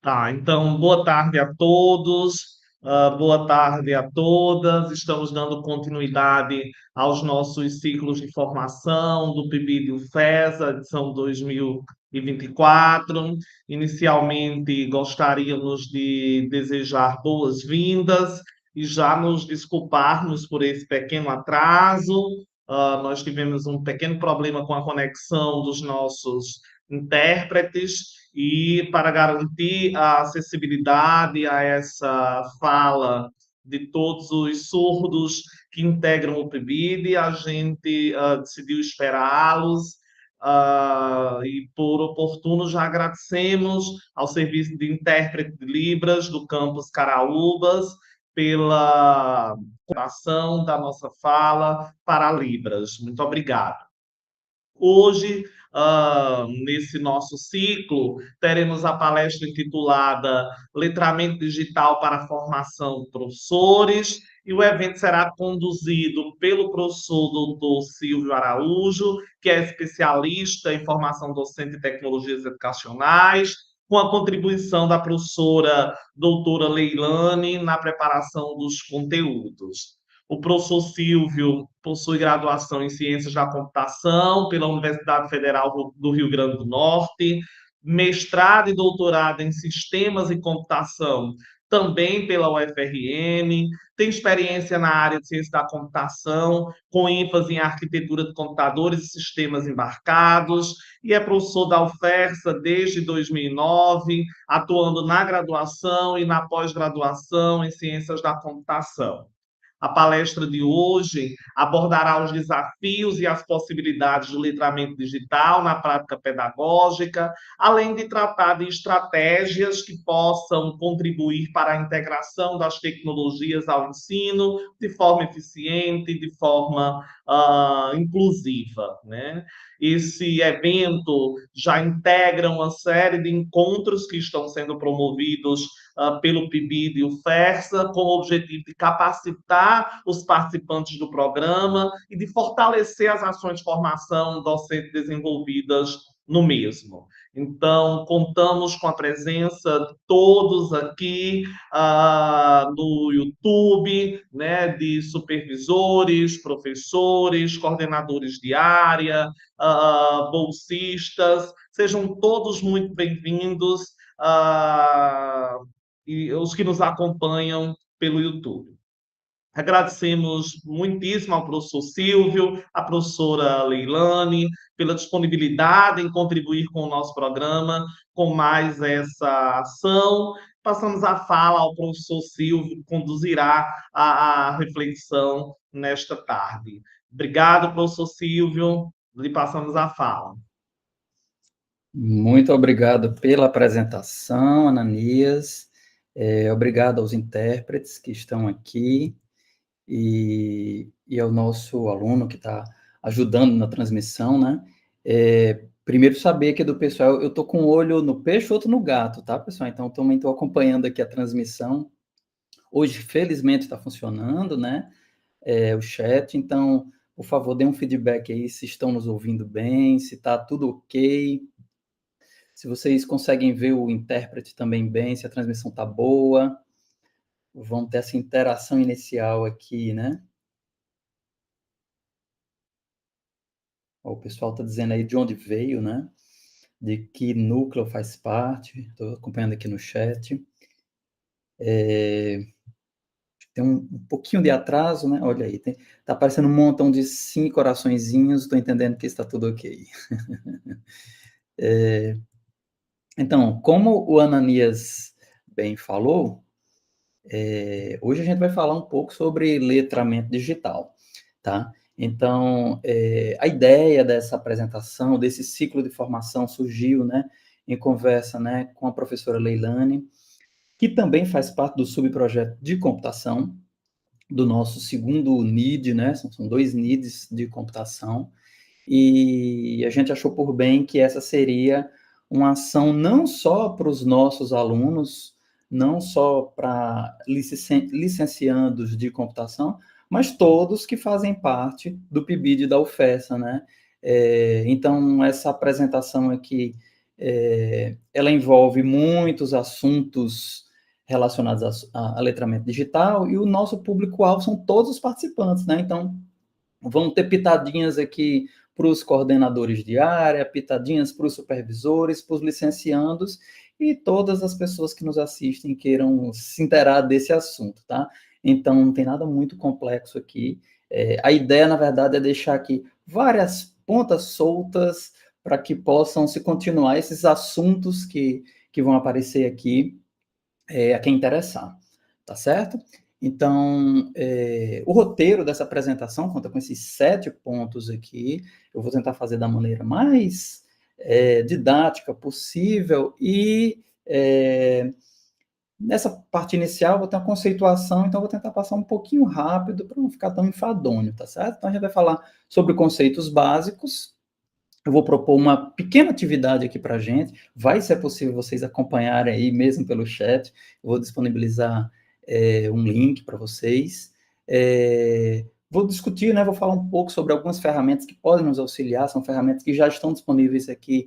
Tá, então, boa tarde a todos, boa tarde a todas. Estamos dando continuidade aos nossos ciclos de formação do PIBID e UFESA, edição 2024. Inicialmente, gostaríamos de desejar boas-vindas e já nos desculparmos por esse pequeno atraso. Nós tivemos um pequeno problema com a conexão dos nossos intérpretes e para garantir a acessibilidade a essa fala de todos os surdos que integram o PIBID, a gente decidiu esperá-los e por oportuno já agradecemos ao Serviço de Intérprete de Libras do campus Caraúbas pela ação da nossa fala para Libras. Muito obrigado. Hoje, nesse nosso ciclo, teremos a palestra intitulada Letramento Digital para a Formação de Professores, e o evento será conduzido pelo professor doutor Silvio Araújo, que é especialista em formação docente e tecnologias educacionais, com a contribuição da professora doutora Leilane na preparação dos conteúdos. O professor Silvio possui graduação em Ciências da Computação pela Universidade Federal do Rio Grande do Norte, mestrado e doutorado em Sistemas e Computação também pela UFRN, tem experiência na área de ciência da computação, com ênfase em arquitetura de computadores e sistemas embarcados, e é professor da UFERSA desde 2009, atuando na graduação e na pós-graduação em ciências da computação. A palestra de hoje abordará os desafios e as possibilidades do letramento digital na prática pedagógica, além de tratar de estratégias que possam contribuir para a integração das tecnologias ao ensino de forma eficiente, de forma inclusiva, né? Esse evento já integra uma série de encontros que estão sendo promovidos pelo PIBID e o FERSA, com o objetivo de capacitar os participantes do programa e de fortalecer as ações de formação docente desenvolvidas no mesmo. Então, contamos com a presença de todos aqui no YouTube, né, de supervisores, professores, coordenadores de área, bolsistas. Sejam todos muito bem-vindos. E os que nos acompanham pelo YouTube. Agradecemos muitíssimo ao professor Silvio, à professora Leilane, pela disponibilidade em contribuir com o nosso programa, com mais essa ação. Passamos a fala ao professor Silvio, que conduzirá a reflexão nesta tarde. Obrigado, professor Silvio. Lhe passamos a fala. Muito obrigado pela apresentação, Ananias. Obrigado aos intérpretes que estão aqui e ao nosso aluno que está ajudando na transmissão, né? Primeiro saber aqui do pessoal, eu estou com um olho no peixe, outro no gato, tá, pessoal? Então, também estou acompanhando aqui a transmissão. Hoje, felizmente, está funcionando, né? O chat, então, por favor, dê um feedback aí se estão nos ouvindo bem, se está tudo ok. Se vocês conseguem ver o intérprete também bem, se a transmissão está boa, vamos ter essa interação inicial aqui, né? O pessoal está dizendo aí de onde veio, né? De que núcleo faz parte. Estou acompanhando aqui no chat. Tem um pouquinho de atraso, né? Olha aí, está aparecendo um montão de 5 coraçõezinhos. Estou entendendo que está tudo ok. Então, como o Ananias bem falou, hoje a gente vai falar um pouco sobre letramento digital, tá? Então, a ideia dessa apresentação, desse ciclo de formação surgiu, né, em conversa, né, com a professora Leilane, que também faz parte do subprojeto de computação do nosso segundo NID, né, são 2 NIDs de computação, e a gente achou por bem que essa seria uma ação não só para os nossos alunos, não só para licenciandos de computação, mas todos que fazem parte do PIBID da UFESA, né? Então, essa apresentação aqui ela envolve muitos assuntos relacionados a letramento digital, e o nosso público-alvo são todos os participantes, né? Então, vão ter pitadinhas aqui para os coordenadores de área, pitadinhas para os supervisores, para os licenciandos e todas as pessoas que nos assistem queiram se inteirar desse assunto, tá? Então, não tem nada muito complexo aqui. A ideia, na verdade, é deixar aqui várias pontas soltas para que possam se continuar esses assuntos que vão aparecer aqui a quem interessar, tá certo? Então, o roteiro dessa apresentação conta com esses 7 pontos aqui. Eu vou tentar fazer da maneira mais didática possível e nessa parte inicial vou ter uma conceituação, então vou tentar passar um pouquinho rápido para não ficar tão enfadonho, tá certo? Então, a gente vai falar sobre conceitos básicos. Eu vou propor uma pequena atividade aqui para a gente. Vai ser possível vocês acompanharem aí, mesmo pelo chat. Eu vou disponibilizar um link para vocês. Vou discutir, né? Vou falar um pouco sobre algumas ferramentas que podem nos auxiliar. São ferramentas que já estão disponíveis aqui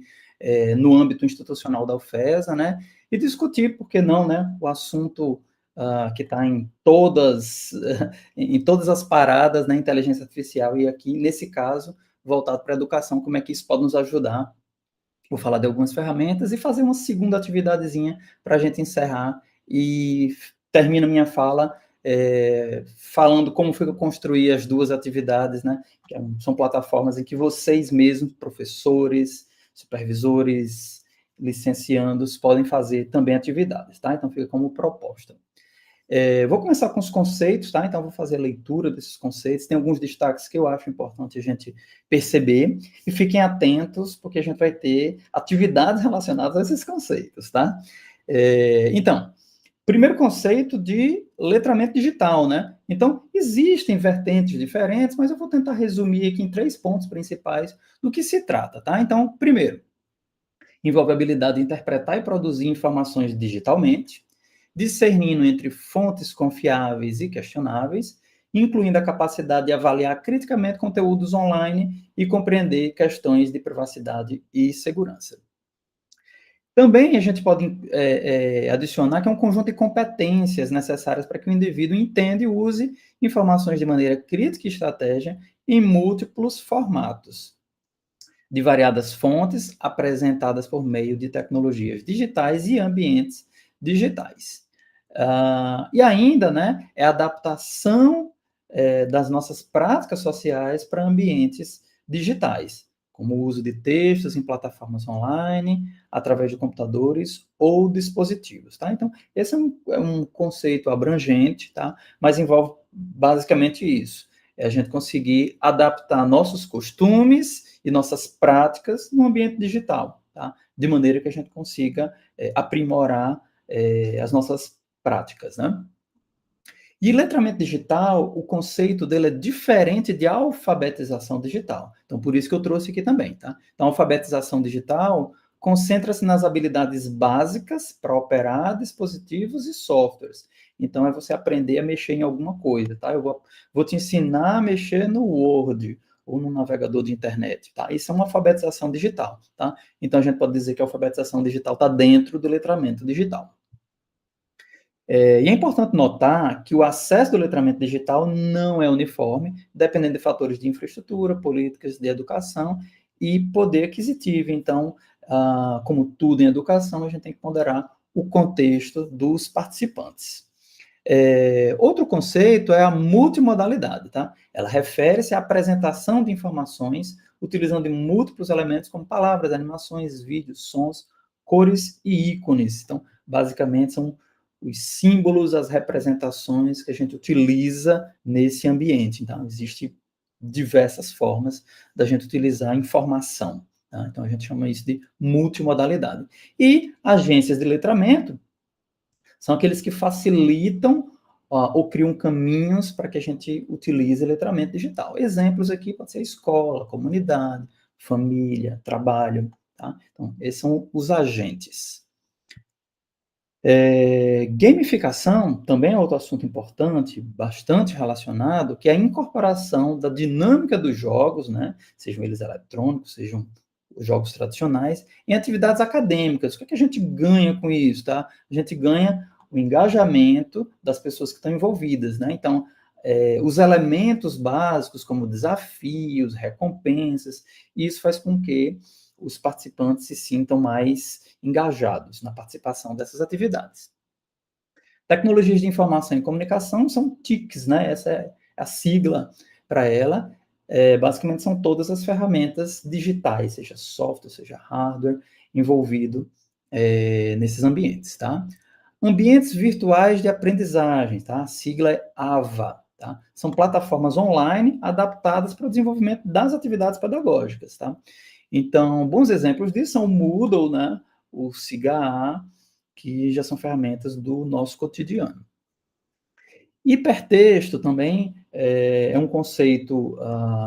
no âmbito institucional da UFESA, né? E discutir, por que não, né? O assunto que está em todas as paradas na inteligência artificial, e aqui, nesse caso, voltado para a educação, como é que isso pode nos ajudar. Vou falar de algumas ferramentas e fazer uma segunda atividadezinha para a gente encerrar, e termino minha fala falando como foi que eu construí as 2 atividades, né? Que são plataformas em que vocês mesmos, professores, supervisores, licenciandos, podem fazer também atividades, tá? Então, fica como proposta. Vou começar com os conceitos, tá? Então, vou fazer a leitura desses conceitos. Tem alguns destaques que eu acho importante a gente perceber. E fiquem atentos, porque a gente vai ter atividades relacionadas a esses conceitos, tá? Então, primeiro conceito de letramento digital, né? Então, existem vertentes diferentes, mas eu vou tentar resumir aqui em 3 pontos principais do que se trata, tá? Então, primeiro, envolve a habilidade de interpretar e produzir informações digitalmente, discernindo entre fontes confiáveis e questionáveis, incluindo a capacidade de avaliar criticamente conteúdos online e compreender questões de privacidade e segurança. Também a gente pode adicionar que é um conjunto de competências necessárias para que o indivíduo entenda e use informações de maneira crítica e estratégia em múltiplos formatos, de variadas fontes, apresentadas por meio de tecnologias digitais e ambientes digitais. E ainda, né, é a adaptação das nossas práticas sociais para ambientes digitais, como o uso de textos em plataformas online, através de computadores ou dispositivos, tá? Então, esse é um conceito abrangente, tá? Mas envolve basicamente isso, é a gente conseguir adaptar nossos costumes e nossas práticas no ambiente digital, tá? De maneira que a gente consiga aprimorar as nossas práticas, né? E letramento digital, o conceito dele é diferente de alfabetização digital. Então, por isso que eu trouxe aqui também, tá? Então, a alfabetização digital concentra-se nas habilidades básicas para operar dispositivos e softwares. Então, é você aprender a mexer em alguma coisa, tá? Eu vou te ensinar a mexer no Word ou no navegador de internet, tá? Isso é uma alfabetização digital, tá? Então, a gente pode dizer que a alfabetização digital está dentro do letramento digital. E é importante notar que o acesso do letramento digital não é uniforme, dependendo de fatores de infraestrutura, políticas de educação e poder aquisitivo. Então, como tudo em educação, a gente tem que ponderar o contexto dos participantes. Outro conceito é a multimodalidade, tá? Ela refere-se à apresentação de informações utilizando múltiplos elementos como palavras, animações, vídeos, sons, cores e ícones. Então, basicamente, são os símbolos, as representações que a gente utiliza nesse ambiente. Então, existem diversas formas da gente utilizar informação, tá? Então, a gente chama isso de multimodalidade. E agências de letramento são aqueles que facilitam ou criam caminhos para que a gente utilize letramento digital. Exemplos aqui pode ser escola, comunidade, família, trabalho, tá? Então, esses são os agentes. Gamificação também é outro assunto importante, bastante relacionado, que é a incorporação da dinâmica dos jogos, né? Sejam eles eletrônicos, sejam os jogos tradicionais, em atividades acadêmicas. O que é que a gente ganha com isso, tá? A gente ganha o engajamento das pessoas que estão envolvidas, né? Então, os elementos básicos, como desafios, recompensas, isso faz com que os participantes se sintam mais engajados na participação dessas atividades. Tecnologias de informação e comunicação são TICs, né? Essa é a sigla para ela. Basicamente, são todas as ferramentas digitais, seja software, seja hardware, envolvido nesses ambientes, tá? Ambientes virtuais de aprendizagem, tá? A sigla é AVA, tá? São plataformas online adaptadas para o desenvolvimento das atividades pedagógicas, tá? Então, bons exemplos disso são o Moodle, né? O SIGA, que já são ferramentas do nosso cotidiano. Hipertexto também é um conceito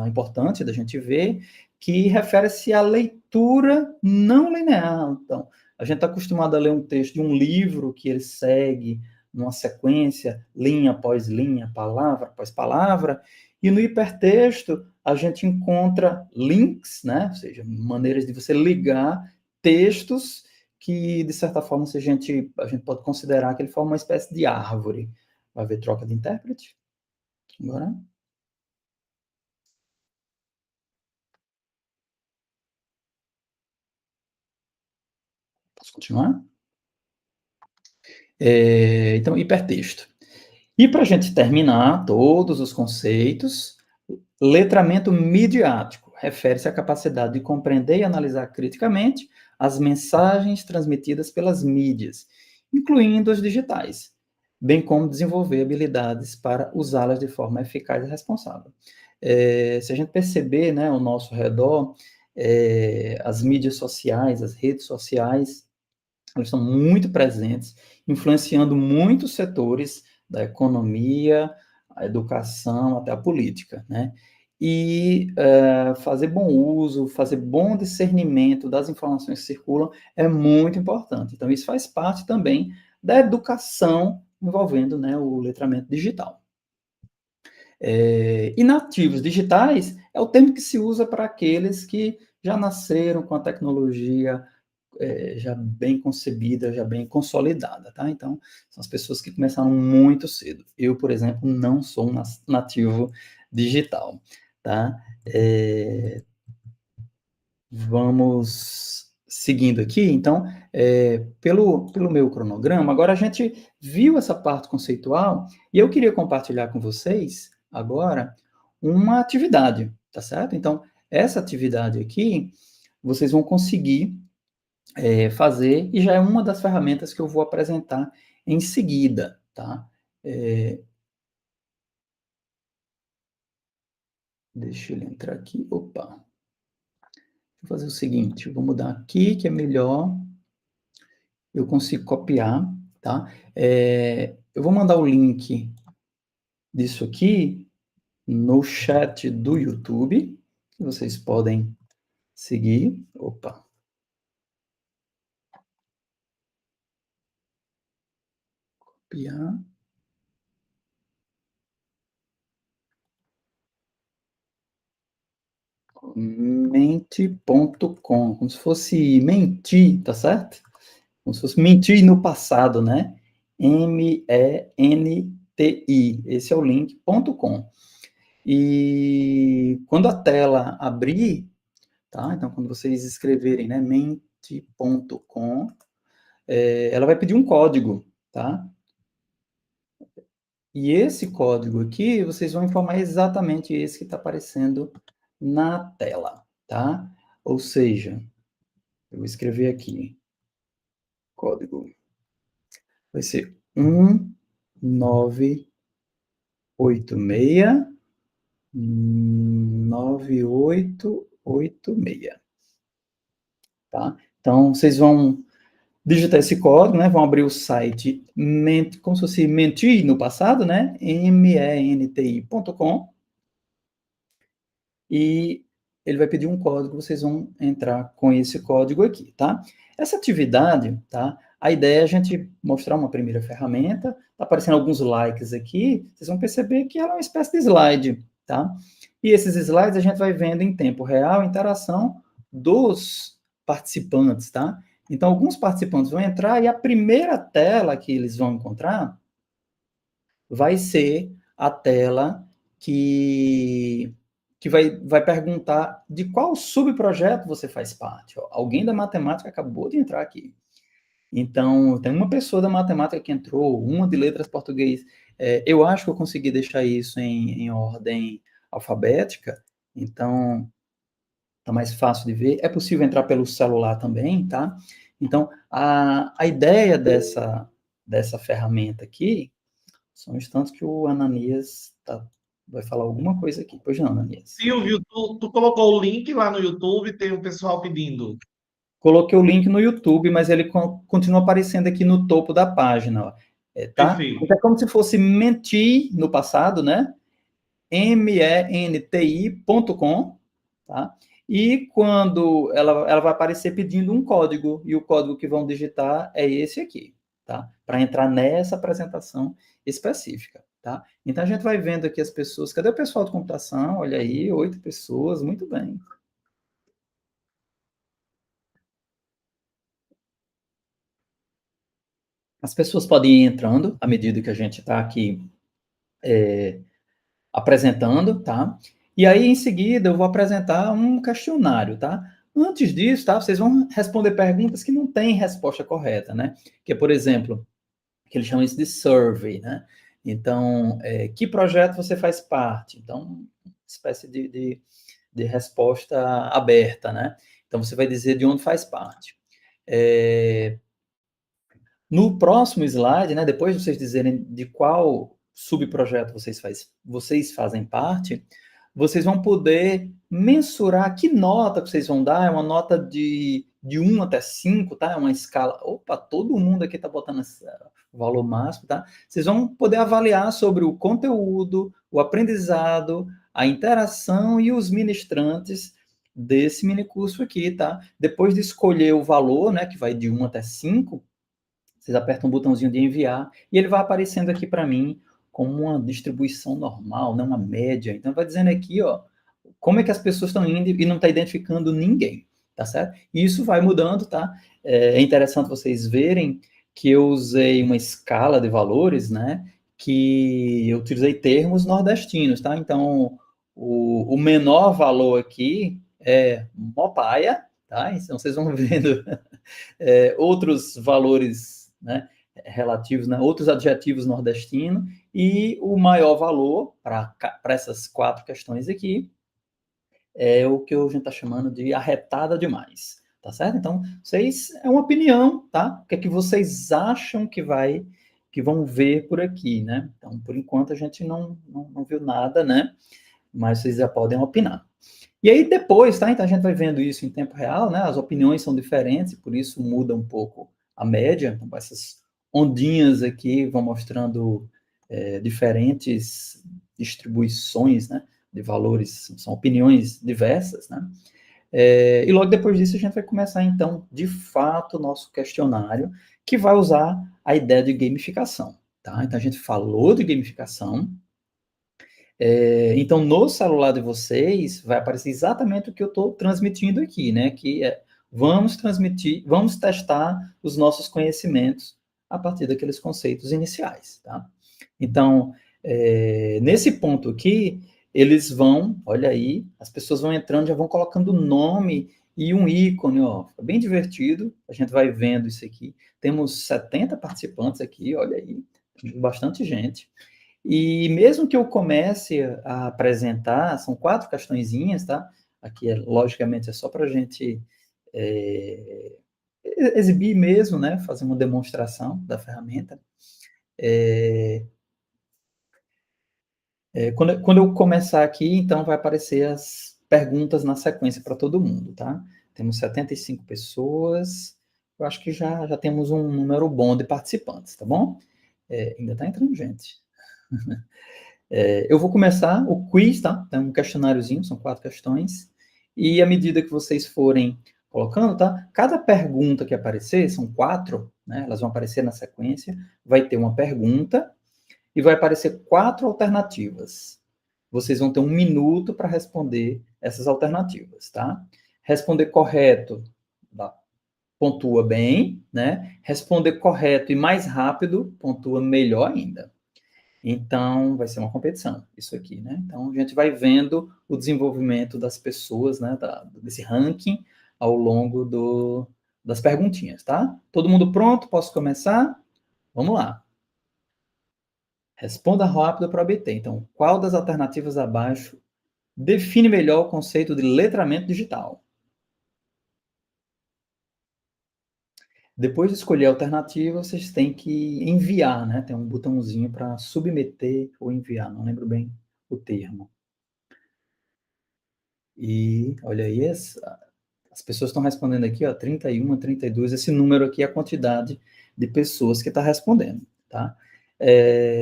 importante da gente ver, que refere-se à leitura não linear. Então, a gente está acostumado a ler um texto de um livro que ele segue numa sequência, linha após linha, palavra após palavra, e no hipertexto a gente encontra links, né? Ou seja, maneiras de você ligar textos que, de certa forma, a gente pode considerar que ele forma uma espécie de árvore. Vai haver troca de intérprete. Agora. Posso continuar? Então, hipertexto. E para a gente terminar todos os conceitos, letramento midiático refere-se à capacidade de compreender e analisar criticamente as mensagens transmitidas pelas mídias, incluindo as digitais, bem como desenvolver habilidades para usá-las de forma eficaz e responsável. Se a gente perceber, né, ao nosso redor, as mídias sociais, as redes sociais, elas estão muito presentes, influenciando muitos setores da economia, a educação, até a política, né? E fazer bom uso, fazer bom discernimento das informações que circulam é muito importante. Então, isso faz parte também da educação envolvendo, né, o letramento digital. E nativos digitais é o termo que se usa para aqueles que já nasceram com a tecnologia já bem concebida, já bem consolidada, tá? Então, são as pessoas que começaram muito cedo. Eu, por exemplo, não sou um nativo digital, tá? Vamos seguindo aqui, então, pelo meu cronograma, agora a gente viu essa parte conceitual e eu queria compartilhar com vocês, agora, uma atividade, tá certo? Então, essa atividade aqui, vocês vão conseguir fazer, e já é uma das ferramentas que eu vou apresentar em seguida, tá? Deixa ele entrar aqui, opa. Vou fazer o seguinte, eu vou mudar aqui, que é melhor, eu consigo copiar, tá? Eu vou mandar o link disso aqui no chat do YouTube, que vocês podem seguir, opa. Copiar. Mente.com, como se fosse mentir, tá certo? Como se fosse mentir no passado, né? MENTI, esse é o link.com. E quando a tela abrir, tá? Então, quando vocês escreverem, né, mente.com, ela vai pedir um código, tá? E esse código aqui, vocês vão informar exatamente esse que está aparecendo na tela, tá? Ou seja, eu vou escrever aqui, código, vai ser 19869886, tá? Então, vocês vão digitar esse código, né? Vão abrir o site, como se fosse mentir no passado, né? menti.com, e ele vai pedir um código, vocês vão entrar com esse código aqui, tá? Essa atividade, tá? A ideia é a gente mostrar uma primeira ferramenta, tá aparecendo alguns likes aqui, vocês vão perceber que ela é uma espécie de slide, tá? E esses slides a gente vai vendo em tempo real, interação dos participantes, tá? Então, alguns participantes vão entrar e a primeira tela que eles vão encontrar vai ser a tela que vai perguntar de qual subprojeto você faz parte. Ó, alguém da matemática acabou de entrar aqui. Então, tem uma pessoa da matemática que entrou, uma de letras português. Eu acho que eu consegui deixar isso em ordem alfabética, então tá mais fácil de ver. É possível entrar pelo celular também, tá? Então, a ideia dessa ferramenta aqui, só um instante que o Ananias vai falar alguma coisa aqui. Pois não, Ananias? Silvio, tu colocou o link lá no YouTube, tem o pessoal pedindo. Coloquei o link no YouTube, mas ele continua aparecendo aqui no topo da página, ó. Tá? Perfeito. Então, é como se fosse mentir no passado, né? menti.com, tá? E quando ela vai aparecer pedindo um código, e o código que vão digitar é esse aqui, tá? Para entrar nessa apresentação específica, tá? Então a gente vai vendo aqui as pessoas. Cadê o pessoal de computação? Olha aí, 8 pessoas, muito bem. As pessoas podem ir entrando à medida que a gente está aqui apresentando, tá? E aí, em seguida, eu vou apresentar um questionário, tá? Antes disso, tá? Vocês vão responder perguntas que não têm resposta correta, né? Que é, por exemplo, que eles chamam isso de survey, né? Então, que projeto você faz parte? Então, uma espécie de resposta aberta, né? Então, você vai dizer de onde faz parte. No próximo slide, né, depois de vocês dizerem de qual subprojeto vocês fazem parte, vocês vão poder mensurar que nota que vocês vão dar. É uma nota de 1 até 5, tá? É uma escala. Opa, todo mundo aqui está botando o valor máximo, tá? Vocês vão poder avaliar sobre o conteúdo, o aprendizado, a interação e os ministrantes desse minicurso aqui, tá? Depois de escolher o valor, né, que vai de 1 até 5, vocês apertam um botãozinho de enviar e ele vai aparecendo aqui para mim como uma distribuição normal, não uma média. Então, vai dizendo aqui, ó, como é que as pessoas estão indo e não está identificando ninguém, tá certo? E isso vai mudando, tá? É interessante vocês verem que eu usei uma escala de valores, né? Que eu utilizei termos nordestinos, tá? Então, o menor valor aqui é Mopaia, tá? Então, vocês vão vendo outros valores, né, relativos, né, outros adjetivos nordestinos, e o maior valor para essas 4 questões aqui é o que a gente está chamando de arretada demais, tá certo? Então, vocês, é uma opinião, tá? O que é que vocês acham que vão ver por aqui, né? Então, por enquanto, a gente não viu nada, né? Mas vocês já podem opinar. E aí depois, tá? Então a gente vai vendo isso em tempo real, né? As opiniões são diferentes, por isso muda um pouco a média. Então, essas ondinhas aqui vão mostrando diferentes distribuições, né? De valores, são opiniões diversas, né? E logo depois disso a gente vai começar, então, de fato, o nosso questionário, que vai usar a ideia de gamificação, tá? Então a gente falou de gamificação. Então, no celular de vocês, vai aparecer exatamente o que eu estou transmitindo aqui, né? Que é, vamos testar os nossos conhecimentos a partir daqueles conceitos iniciais, tá? Então, nesse ponto aqui, eles vão, olha aí, as pessoas vão entrando, já vão colocando nome e um ícone, ó, fica bem divertido, a gente vai vendo isso aqui. Temos 70 participantes aqui, olha aí, bastante gente. E mesmo que eu comece a apresentar, são 4 questõezinhas, tá? Aqui, logicamente, é só para a gente exibir mesmo, né? Fazer uma demonstração da ferramenta. Quando eu começar aqui, então, vai aparecer as perguntas na sequência para todo mundo, tá? Temos 75 pessoas, eu acho que já temos um número bom de participantes, tá bom? Ainda está entrando gente. Eu vou começar o quiz, tá? Tem um questionáriozinho, são 4 questões. E à medida que vocês forem colocando, tá? Cada pergunta que aparecer, são 4, né? Elas vão aparecer na sequência. Vai ter uma pergunta e vai aparecer 4 alternativas. Vocês vão ter 1 minuto para responder essas alternativas, tá? Responder correto, pontua bem, né? Responder correto e mais rápido, pontua melhor ainda. Então, vai ser uma competição, isso aqui, né? Então, a gente vai vendo o desenvolvimento das pessoas, né? Desse ranking ao longo das perguntinhas, tá? Todo mundo pronto? Posso começar? Vamos lá. Responda rápido para obter. Então, qual das alternativas abaixo define melhor o conceito de letramento digital? Depois de escolher a alternativa, vocês têm que enviar, né? Tem um botãozinho para submeter ou enviar, não lembro bem o termo. E olha aí, as pessoas estão respondendo aqui, ó, 31, 32, esse número aqui é a quantidade de pessoas que está respondendo, tá?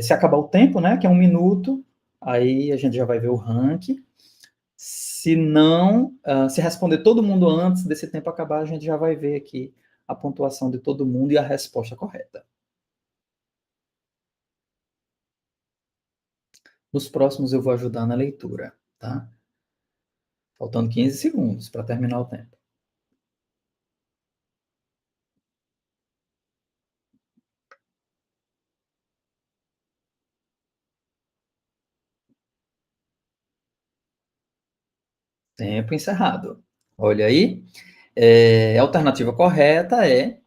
Se acabar o tempo, né, que é 1 minuto, aí a gente já vai ver o ranking. Se não, se responder todo mundo antes desse tempo acabar, a gente já vai ver aqui a pontuação de todo mundo e a resposta correta. Nos próximos eu vou ajudar na leitura, tá? Faltando 15 segundos para terminar o tempo. Tempo encerrado. Olha aí. A alternativa correta é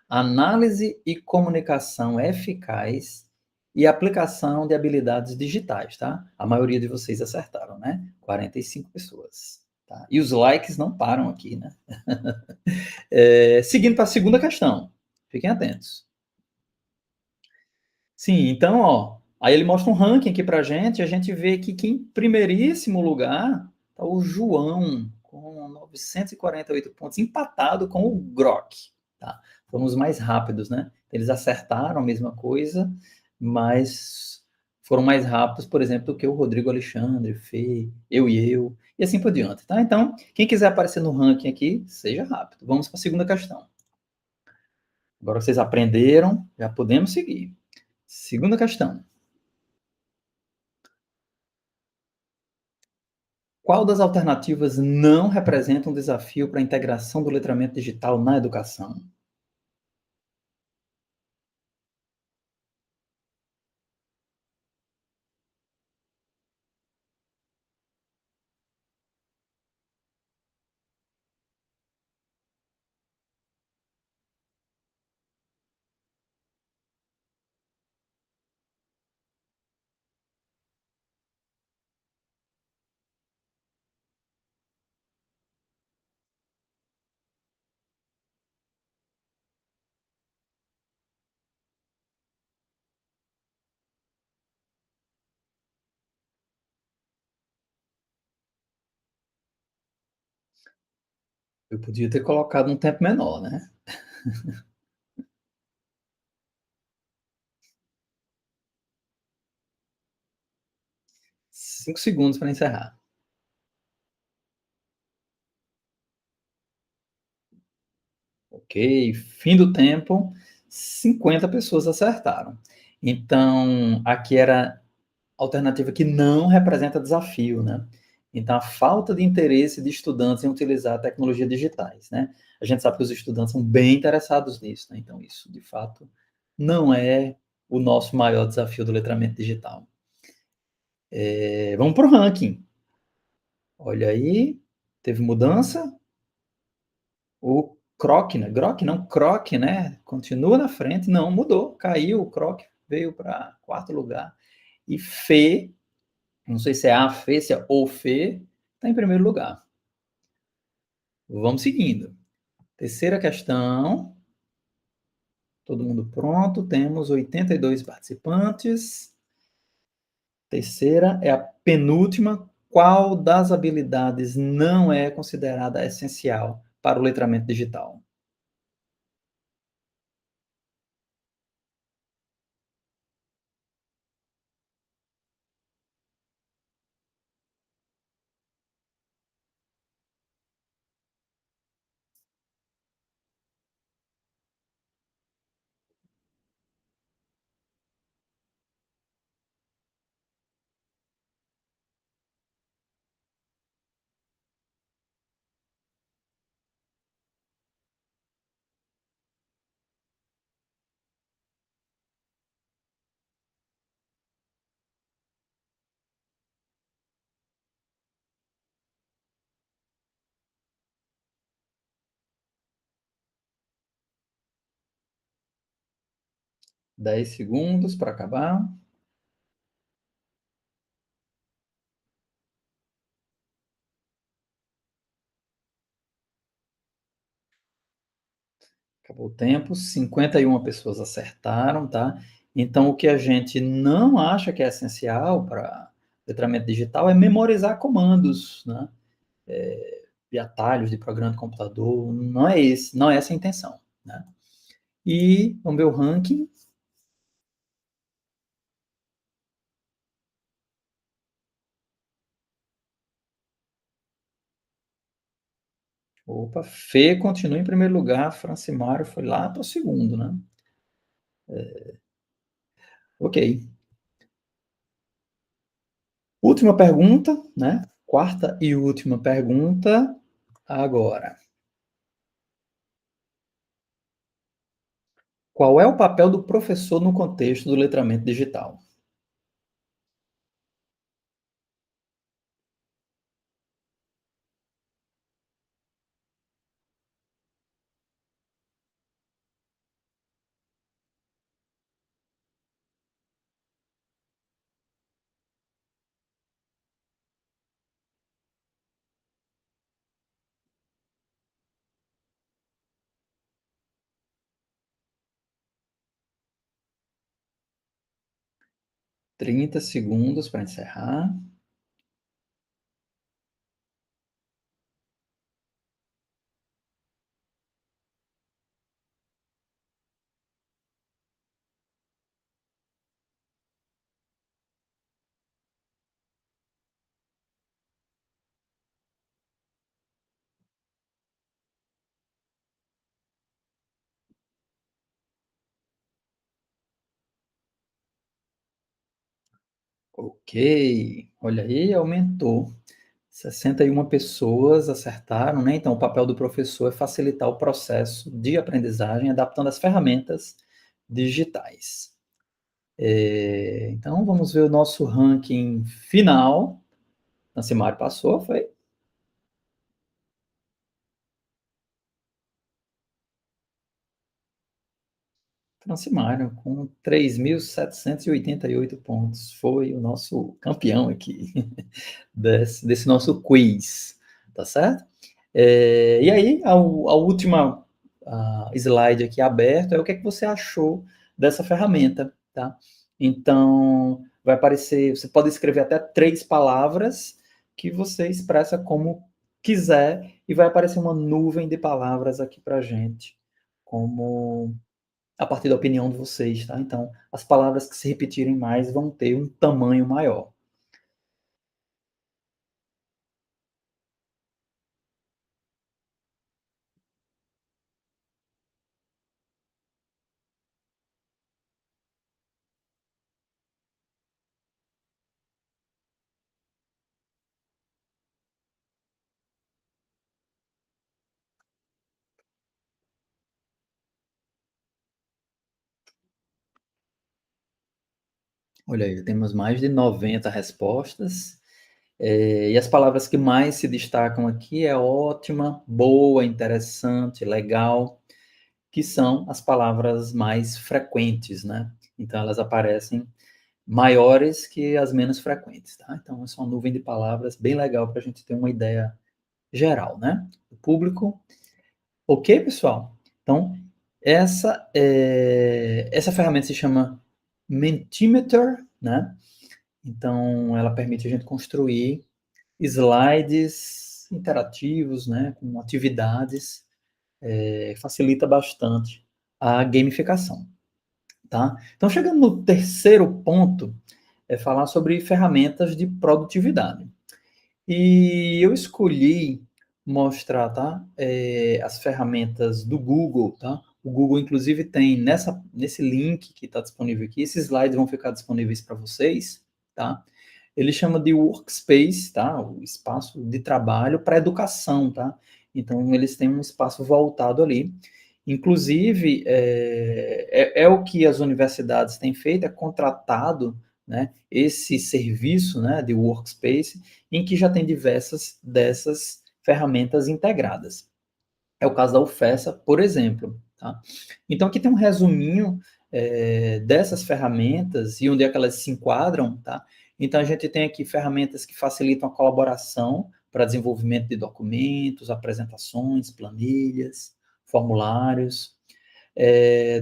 análise e comunicação eficaz e aplicação de habilidades digitais, tá? A maioria de vocês acertaram, né? 45 pessoas. Tá? E os likes não param aqui, né? Seguindo para a segunda questão. Fiquem atentos. Sim, então, ó, aí ele mostra um ranking aqui pra gente, a gente vê que em primeiríssimo lugar tá o João, com 948 pontos, empatado com o Grok, tá? Foram os mais rápidos, né? Eles acertaram a mesma coisa, mas foram mais rápidos, por exemplo, do que o Rodrigo Alexandre, Fê, eu, e assim por diante, tá? Então, quem quiser aparecer no ranking aqui, seja rápido. Vamos para a segunda questão. Agora vocês aprenderam, já podemos seguir. Segunda questão. Qual das alternativas não representa um desafio para a integração do letramento digital na educação? Eu podia ter colocado um tempo menor, né? 5 segundos para encerrar. Ok, fim do tempo, 50 pessoas acertaram. Então, aqui era a alternativa que não representa desafio, né? Então, a falta de interesse de estudantes em utilizar tecnologias digitais, né? A gente sabe que os estudantes são bem interessados nisso, né? Então, isso, de fato, não é o nosso maior desafio do letramento digital. Vamos para o ranking. Olha aí, teve mudança. O Croc, né? Groc, não, Croc, né? Continua na frente, não, mudou, caiu, o Croc veio para quarto lugar. E Fê, não sei se é a Fê, se é o Fê, está em primeiro lugar. Vamos seguindo. Terceira questão. Todo mundo pronto? Temos 82 participantes. Terceira é a penúltima. Qual das habilidades não é considerada essencial para o letramento digital? 10 segundos para acabar. Acabou o tempo. 51 pessoas acertaram, tá? Então, o que a gente não acha que é essencial para letramento digital é memorizar comandos, né? De atalhos de programa de computador. Não é essa a intenção, né? E vamos ver o ranking. Opa, Fê continua em primeiro lugar, Francimário foi lá para o segundo, né? Ok. Última pergunta, né? Quarta e última pergunta agora. Qual é o papel do professor no contexto do letramento digital? 30 segundos para encerrar. Ok. Olha aí, aumentou. 61 pessoas acertaram, né? Então, o papel do professor é facilitar o processo de aprendizagem, adaptando as ferramentas digitais. Então, vamos ver o nosso ranking final. Nacimário passou, foi? Francimário, com 3.788 pontos. Foi o nosso campeão aqui, desse nosso quiz, tá certo? E aí, a última slide aqui aberta é o que é que você achou dessa ferramenta, tá? Então, vai aparecer, você pode escrever até 3 palavras que você expressa como quiser e vai aparecer uma nuvem de palavras aqui para gente, como a partir da opinião de vocês, tá? Então, as palavras que se repetirem mais vão ter um tamanho maior. Olha aí, temos mais de 90 respostas. E as palavras que mais se destacam aqui é ótima, boa, interessante, legal, que são as palavras mais frequentes, né? Então, elas aparecem maiores que as menos frequentes, tá? Então, essa é uma nuvem de palavras bem legal para a gente ter uma ideia geral, né? O público. Ok, pessoal? Então, essa ferramenta se chama Mentimeter, né? Então, ela permite a gente construir slides interativos, né, com atividades, facilita bastante a gamificação, tá? Então, chegando no terceiro ponto, é falar sobre ferramentas de produtividade. E eu escolhi mostrar, tá, as ferramentas do Google, tá? O Google, inclusive, tem nesse link que está disponível aqui, esses slides vão ficar disponíveis para vocês, tá? Ele chama de workspace, tá? O espaço de trabalho para educação, tá? Então, eles têm um espaço voltado ali. Inclusive, é o que as universidades têm feito, é contratado, né, esse serviço, né, de workspace, em que já tem diversas dessas ferramentas integradas. É o caso da UFESA, por exemplo. tá? Então, aqui tem um resuminho dessas ferramentas e onde é que elas se enquadram, tá? Então, a gente tem aqui ferramentas que facilitam a colaboração para desenvolvimento de documentos, apresentações, planilhas, formulários,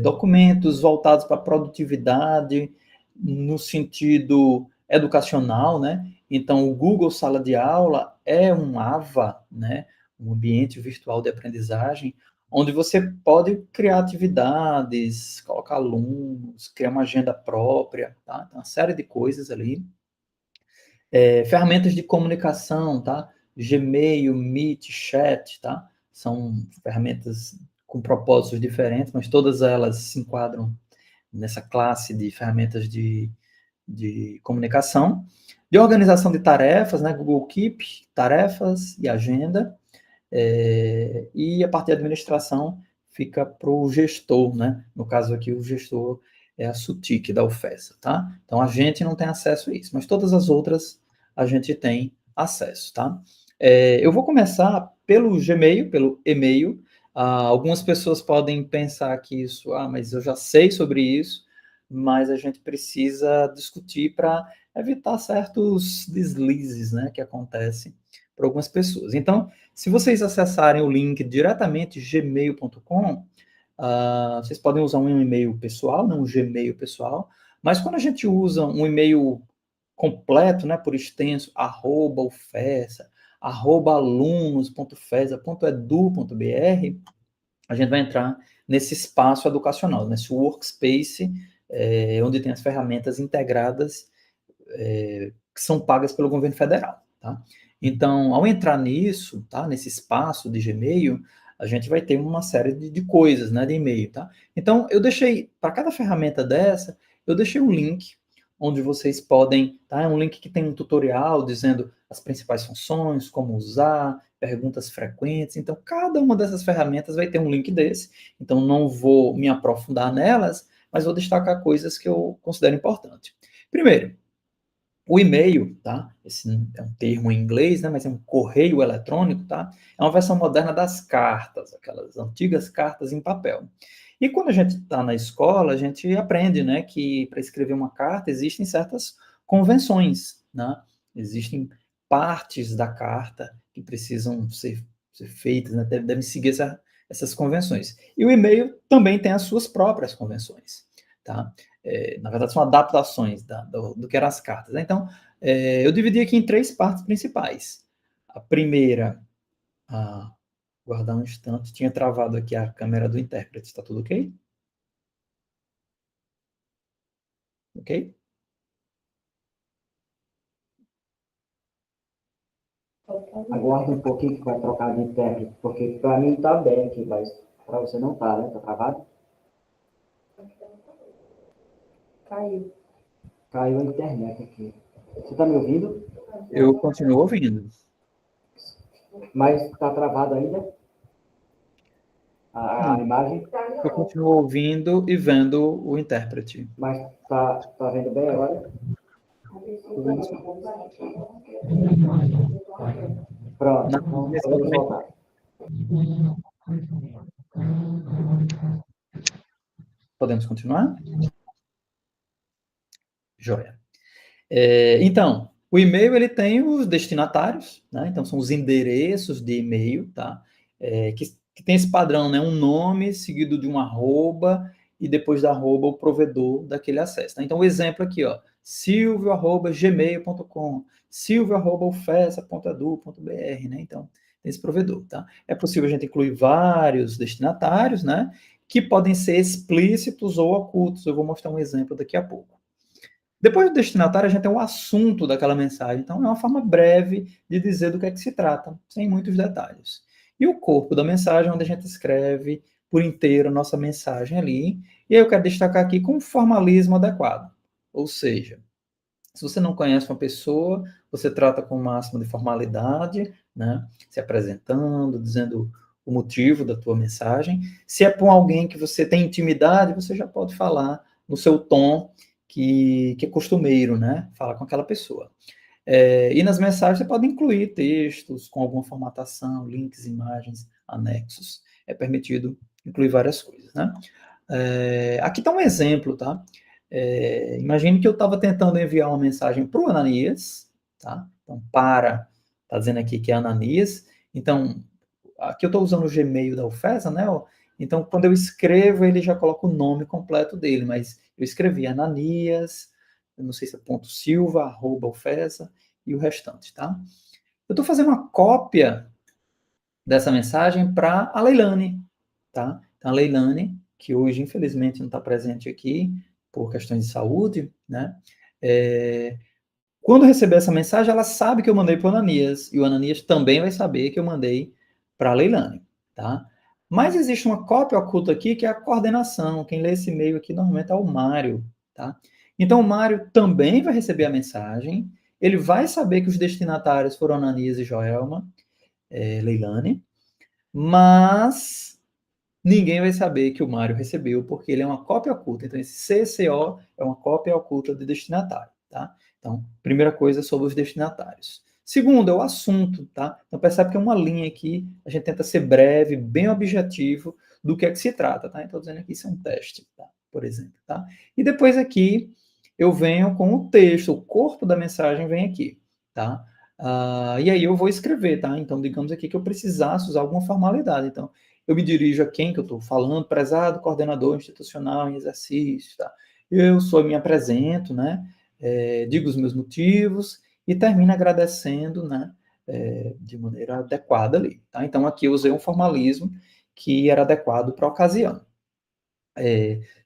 documentos voltados para produtividade no sentido educacional, né? Então, o Google Sala de Aula é um AVA, né? Um ambiente virtual de aprendizagem, onde você pode criar atividades, colocar alunos, criar uma agenda própria, tá? Tem uma série de coisas ali. Ferramentas de comunicação, tá? Gmail, Meet, Chat, tá? São ferramentas com propósitos diferentes, mas todas elas se enquadram nessa classe de ferramentas de comunicação. De organização de tarefas, né? Google Keep, tarefas e agenda. E a parte de administração fica para o gestor, né? No caso aqui, o gestor é a SUTIC da UFESA, tá? Então, a gente não tem acesso a isso, mas todas as outras a gente tem acesso, tá? Eu vou começar pelo Gmail, pelo e-mail. Algumas pessoas podem pensar que isso, mas eu já sei sobre isso, mas a gente precisa discutir para evitar certos deslizes, né, que acontecem para algumas pessoas. Então, se vocês acessarem o link diretamente gmail.com, vocês podem usar um e-mail pessoal, não um Gmail pessoal, mas quando a gente usa um e-mail completo, né, por extenso, @ufesa, @alunos.fesa.edu.br, a gente vai entrar nesse espaço educacional, nesse workspace, onde tem as ferramentas integradas que são pagas pelo governo federal, tá? Então, ao entrar nisso, tá, nesse espaço de Gmail, a gente vai ter uma série de coisas, né, de e-mail, tá? Então, eu deixei, para cada ferramenta dessa, eu deixei um link onde vocês podem, tá? É um link que tem um tutorial dizendo as principais funções, como usar, perguntas frequentes. Então, cada uma dessas ferramentas vai ter um link desse. Então, não vou me aprofundar nelas, mas vou destacar coisas que eu considero importante. Primeiro, o e-mail, tá? Esse é um termo em inglês, né? Mas é um correio eletrônico, tá? É uma versão moderna das cartas, aquelas antigas cartas em papel. E quando a gente está na escola, a gente aprende, né, que para escrever uma carta existem certas convenções, né? Existem partes da carta que precisam ser feitas, né? Devem seguir essas convenções. E o e-mail também tem as suas próprias convenções, tá? Na verdade, são adaptações do que eram as cartas, né? Então, eu dividi aqui em 3 partes principais. A primeira, guardar um instante, tinha travado aqui a câmera do intérprete, está tudo ok? Ok? Aguarda um pouquinho que vai trocar de intérprete, porque para mim está bem aqui, mas para você não está, né? Está travado? Caiu. Caiu a internet aqui. Você está me ouvindo? Eu continuo ouvindo. Mas está travado ainda? A imagem? Eu continuo ouvindo e vendo o intérprete. Mas está vendo bem agora? Pronto, Não, podemos voltar. Podemos continuar? Joia. Então, o e-mail ele tem os destinatários, né? Então são os endereços de e-mail, tá? Que tem esse padrão, né? Um nome seguido de um arroba e depois da arroba o provedor daquele acesso. Tá? Então o exemplo aqui, ó, silvio@gmail.com, silvio@ufesa.edu.br, né? Então tem esse provedor, tá? É possível a gente incluir vários destinatários, né? Que podem ser explícitos ou ocultos. Eu vou mostrar um exemplo daqui a pouco. Depois do destinatário, a gente tem o assunto daquela mensagem. Então, é uma forma breve de dizer do que é que se trata, sem muitos detalhes. E o corpo da mensagem, onde a gente escreve por inteiro a nossa mensagem ali. E aí eu quero destacar aqui com formalismo adequado. Ou seja, se você não conhece uma pessoa, você trata com o máximo de formalidade, né? Se apresentando, dizendo o motivo da tua mensagem. Se é para alguém que você tem intimidade, você já pode falar no seu tom que é costumeiro, né? Falar com aquela pessoa. E nas mensagens você pode incluir textos com alguma formatação, links, imagens, anexos. É permitido inclui várias coisas, né? Aqui está um exemplo, tá? Imagine que eu estava tentando enviar uma mensagem para o Ananias, tá? Então, está dizendo aqui que é Ananias. Então, aqui eu estou usando o Gmail da UFESA, né? Então, quando eu escrevo, ele já coloca o nome completo dele, mas eu escrevi Ananias, eu não sei se é .silva, @UFESA, e o restante, tá? Eu estou fazendo uma cópia dessa mensagem para a Leilane, tá? Então, a Leilane, que hoje, infelizmente, não está presente aqui, por questões de saúde, né? Quando receber essa mensagem, ela sabe que eu mandei para o Ananias, e o Ananias também vai saber que eu mandei para a Leilane, tá? Mas existe uma cópia oculta aqui, que é a coordenação. Quem lê esse e-mail aqui normalmente é o Mário, tá? Então, o Mário também vai receber a mensagem, ele vai saber que os destinatários foram Ananias e Joelma, Leilane, mas ninguém vai saber que o Mário recebeu, porque ele é uma cópia oculta. Então, esse CCO é uma cópia oculta do destinatário, tá? Então, primeira coisa sobre os destinatários. Segundo, é o assunto, tá? Então, percebe que é uma linha aqui, a gente tenta ser breve, bem objetivo do que é que se trata, tá? Então, dizendo aqui, isso é um teste, tá? Por exemplo, tá? E depois aqui, eu venho com o texto, o corpo da mensagem vem aqui, tá? E aí eu vou escrever, tá? Então, digamos aqui que eu precisasse usar alguma formalidade. Então, eu me dirijo a quem que eu estou falando, prezado coordenador institucional em exercício, tá? Me apresento, né? Digo os meus motivos e termino agradecendo, né? De maneira adequada ali, tá? Então, aqui eu usei um formalismo que era adequado para a ocasião.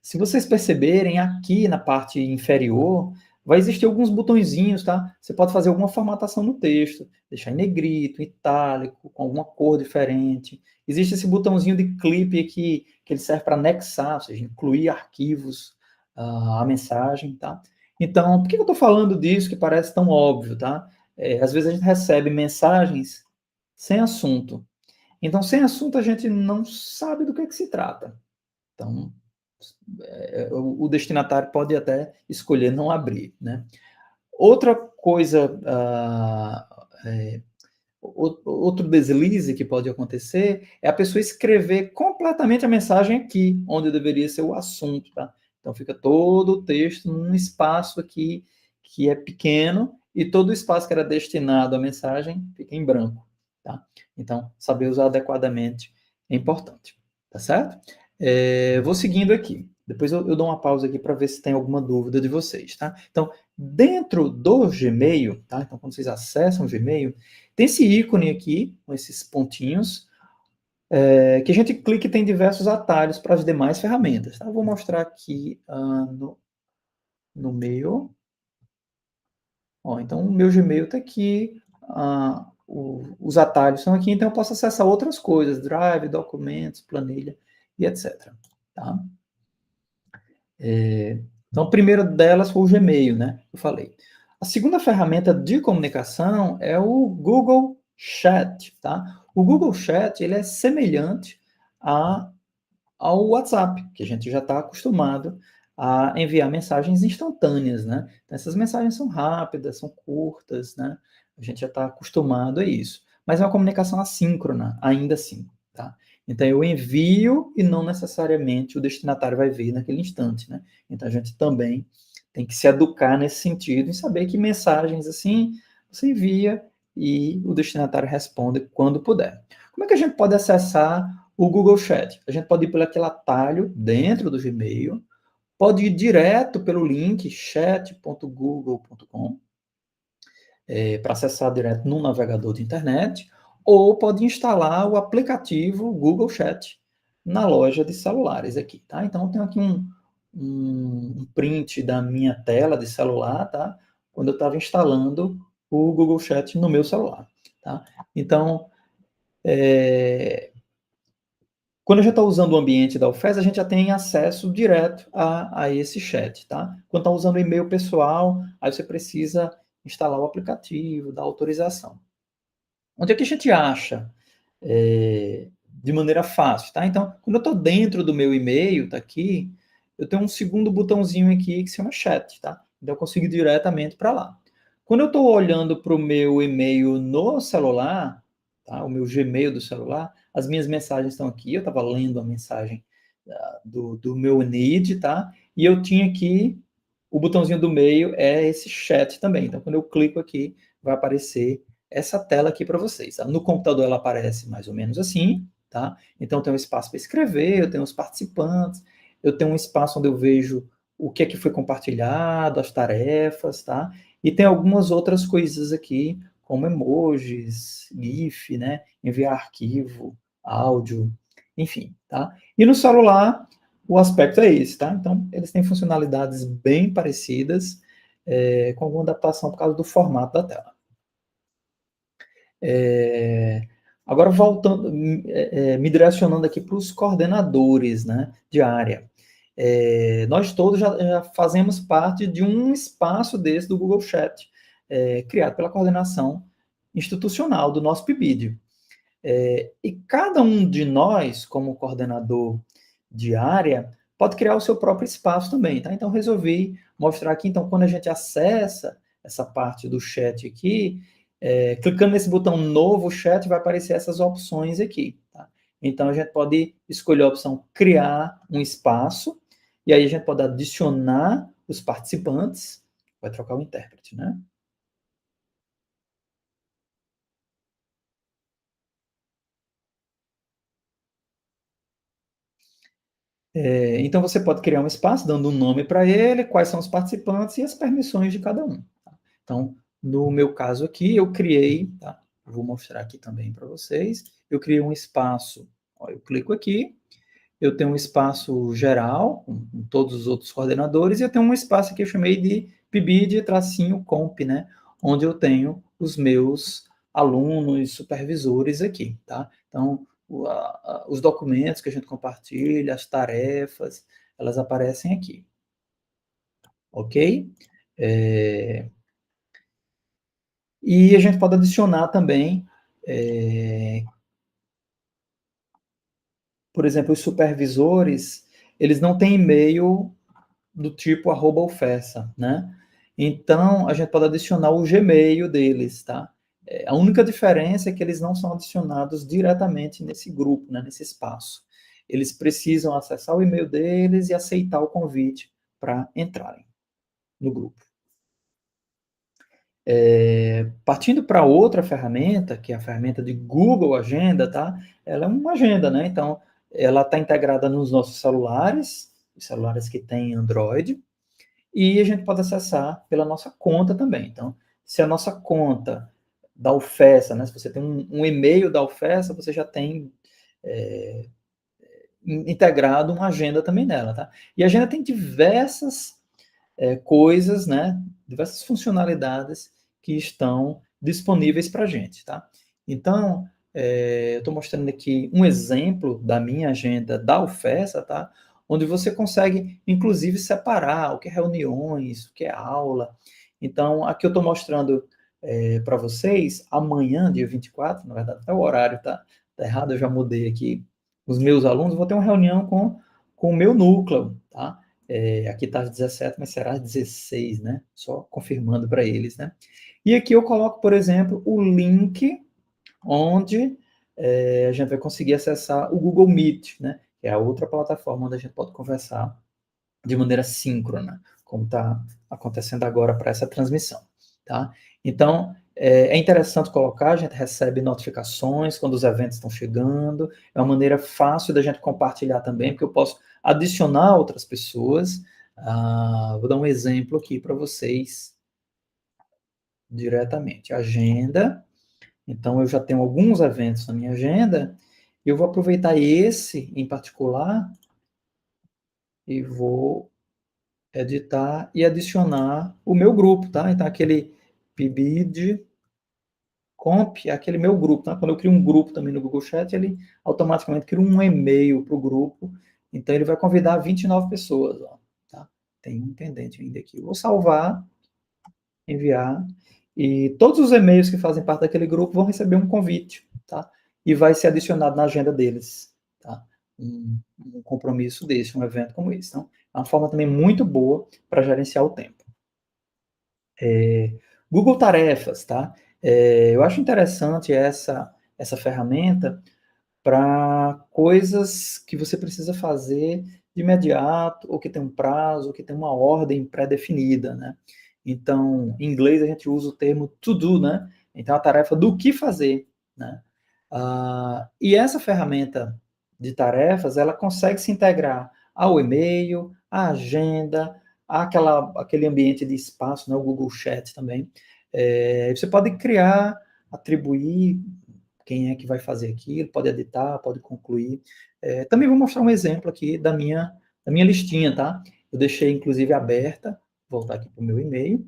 Se vocês perceberem, aqui na parte inferior, vai existir alguns botõezinhos, tá? Você pode fazer alguma formatação no texto, deixar em negrito, itálico, com alguma cor diferente. Existe esse botãozinho de clipe aqui, que ele serve para anexar, ou seja, incluir arquivos à mensagem, tá? Então, por que eu estou falando disso que parece tão óbvio, tá? Às vezes a gente recebe mensagens sem assunto. Então, sem assunto, a gente não sabe do que se trata. Então, o destinatário pode até escolher não abrir, né? Outra coisa, outro deslize que pode acontecer é a pessoa escrever completamente a mensagem aqui, onde deveria ser o assunto, tá? Então, fica todo o texto num espaço aqui que é pequeno e todo o espaço que era destinado à mensagem fica em branco, tá? Então, saber usar adequadamente é importante, tá certo? Vou seguindo aqui. Depois eu dou uma pausa aqui para ver se tem alguma dúvida de vocês, tá? Então, dentro do Gmail, tá? Então, quando vocês acessam o Gmail, tem esse ícone aqui, com esses pontinhos, que a gente clica e tem diversos atalhos para as demais ferramentas, tá? Eu vou mostrar aqui no meu. Então, o meu Gmail está aqui, os atalhos estão aqui, então eu posso acessar outras coisas, Drive, documentos, planilha e etc. Tá? Então, a primeira delas foi o Gmail, né? Eu falei. A segunda ferramenta de comunicação é o Google Chat, tá? O Google Chat, ele é semelhante ao WhatsApp, que a gente já está acostumado a enviar mensagens instantâneas, né? Então, essas mensagens são rápidas, são curtas, né? A gente já está acostumado a isso. Mas é uma comunicação assíncrona, ainda assim, tá? Então, eu envio e não necessariamente o destinatário vai ver naquele instante, né? Então, a gente também tem que se educar nesse sentido e saber que mensagens assim você envia e o destinatário responde quando puder. Como é que a gente pode acessar o Google Chat? A gente pode ir por aquele atalho dentro do Gmail, pode ir direto pelo link chat.google.com para acessar direto no navegador de internet, ou pode instalar o aplicativo Google Chat na loja de celulares aqui, tá? Então, eu tenho aqui um print da minha tela de celular, tá? Quando eu estava instalando o Google Chat no meu celular, tá? Então, quando a gente está usando o ambiente da UFES, a gente já tem acesso direto a esse chat, tá? Quando está usando o e-mail pessoal, aí você precisa instalar o aplicativo, dar autorização. Onde é que a gente acha de maneira fácil, tá? Então, quando eu estou dentro do meu e-mail, tá aqui, eu tenho um segundo botãozinho aqui que se chama chat, tá? Então, eu consigo ir diretamente para lá. Quando eu estou olhando para o meu e-mail no celular, tá? O meu Gmail do celular, as minhas mensagens estão aqui, eu estava lendo a mensagem do meu NID, tá? E eu tinha aqui, o botãozinho do meio é esse chat também. Então, quando eu clico aqui, vai aparecer essa tela aqui para vocês. Tá? No computador ela aparece mais ou menos assim, tá? Então, eu tenho um espaço para escrever, eu tenho os participantes, eu tenho um espaço onde eu vejo o que é que foi compartilhado, as tarefas, tá? E tem algumas outras coisas aqui, como emojis, GIF, né? Enviar arquivo, áudio, enfim, tá? E no celular, o aspecto é esse, tá? Então, eles têm funcionalidades bem parecidas, com alguma adaptação por causa do formato da tela. Agora, voltando, me direcionando aqui para os coordenadores, né, de área. Nós todos já fazemos parte de um espaço desse do Google Chat, criado pela coordenação institucional do nosso PIBID. E cada um de nós, como coordenador de área, pode criar o seu próprio espaço também, tá? Então, resolvi mostrar aqui, então, quando a gente acessa essa parte do chat aqui, clicando nesse botão novo chat, vai aparecer essas opções aqui, tá? Então, a gente pode escolher a opção criar um espaço, e aí a gente pode adicionar os participantes, vai trocar o intérprete, né? Então, você pode criar um espaço dando um nome para ele, quais são os participantes e as permissões de cada um. Tá? Então, no meu caso aqui, eu criei, tá? Vou mostrar aqui também para vocês. Eu criei um espaço, ó, eu clico aqui, eu tenho um espaço geral, com todos os outros coordenadores, e eu tenho um espaço que eu chamei de PIBID-comp, né? Onde eu tenho os meus alunos, supervisores aqui, tá? Então, os documentos que a gente compartilha, as tarefas, elas aparecem aqui. Ok? E a gente pode adicionar também, por exemplo, os supervisores, eles não têm e-mail do tipo @ofessa, né? Então, a gente pode adicionar o Gmail deles, tá? A única diferença é que eles não são adicionados diretamente nesse grupo, né, nesse espaço. Eles precisam acessar o e-mail deles e aceitar o convite para entrarem no grupo. Partindo para outra ferramenta, que é a ferramenta de Google Agenda, tá? Ela é uma agenda, né? Então, ela está integrada nos nossos celulares, os celulares que têm Android, e a gente pode acessar pela nossa conta também. Então, se a nossa conta da UFESA, né, se você tem um e-mail da UFESA, você já tem integrado uma agenda também nela, tá? E a agenda tem diversas coisas, né, diversas funcionalidades que estão disponíveis para a gente, tá? Então, eu estou mostrando aqui um exemplo da minha agenda da UFESA, tá? Onde você consegue, inclusive, separar o que é reuniões, o que é aula. Então, aqui eu estou mostrando para vocês, amanhã, dia 24, na verdade, até o horário tá errado, eu já mudei aqui os meus alunos, vou ter uma reunião com o meu núcleo, tá? Aqui está às 17, mas será às 16, né? Só confirmando para eles, né? E aqui eu coloco, por exemplo, o link onde a gente vai conseguir acessar o Google Meet, né? Que é a outra plataforma onde a gente pode conversar de maneira síncrona, como está acontecendo agora para essa transmissão, tá? Então, é interessante colocar, a gente recebe notificações quando os eventos estão chegando, é uma maneira fácil da gente compartilhar também, porque eu posso adicionar outras pessoas. Vou dar um exemplo aqui para vocês diretamente. Agenda. Então, eu já tenho alguns eventos na minha agenda, e eu vou aproveitar esse em particular e vou editar e adicionar o meu grupo, tá? Então, aquele PIBID comp é aquele meu grupo, tá? Quando eu crio um grupo também no Google Chat, ele automaticamente cria um e-mail para o grupo, então ele vai convidar 29 pessoas, ó, tá? Tem um pendente ainda aqui. Vou salvar, enviar, e todos os e-mails que fazem parte daquele grupo vão receber um convite, tá? E vai ser adicionado na agenda deles, tá? Um compromisso desse, um evento como esse. Então, é uma forma também muito boa para gerenciar o tempo. Google Tarefas, tá? Eu acho interessante essa essa ferramenta para coisas que você precisa fazer de imediato, ou que tem um prazo, ou que tem uma ordem pré-definida, né? Então, em inglês a gente usa o termo to do, né? Então, a tarefa do que fazer, né? E essa ferramenta de tarefas, ela consegue se integrar ao e-mail, à agenda, aquele ambiente de espaço, né? O Google Chat também. Você pode criar, atribuir quem é que vai fazer aquilo, pode editar, pode concluir. Também vou mostrar um exemplo aqui da minha listinha, tá? Eu deixei, inclusive, aberta, vou voltar aqui para o meu e-mail.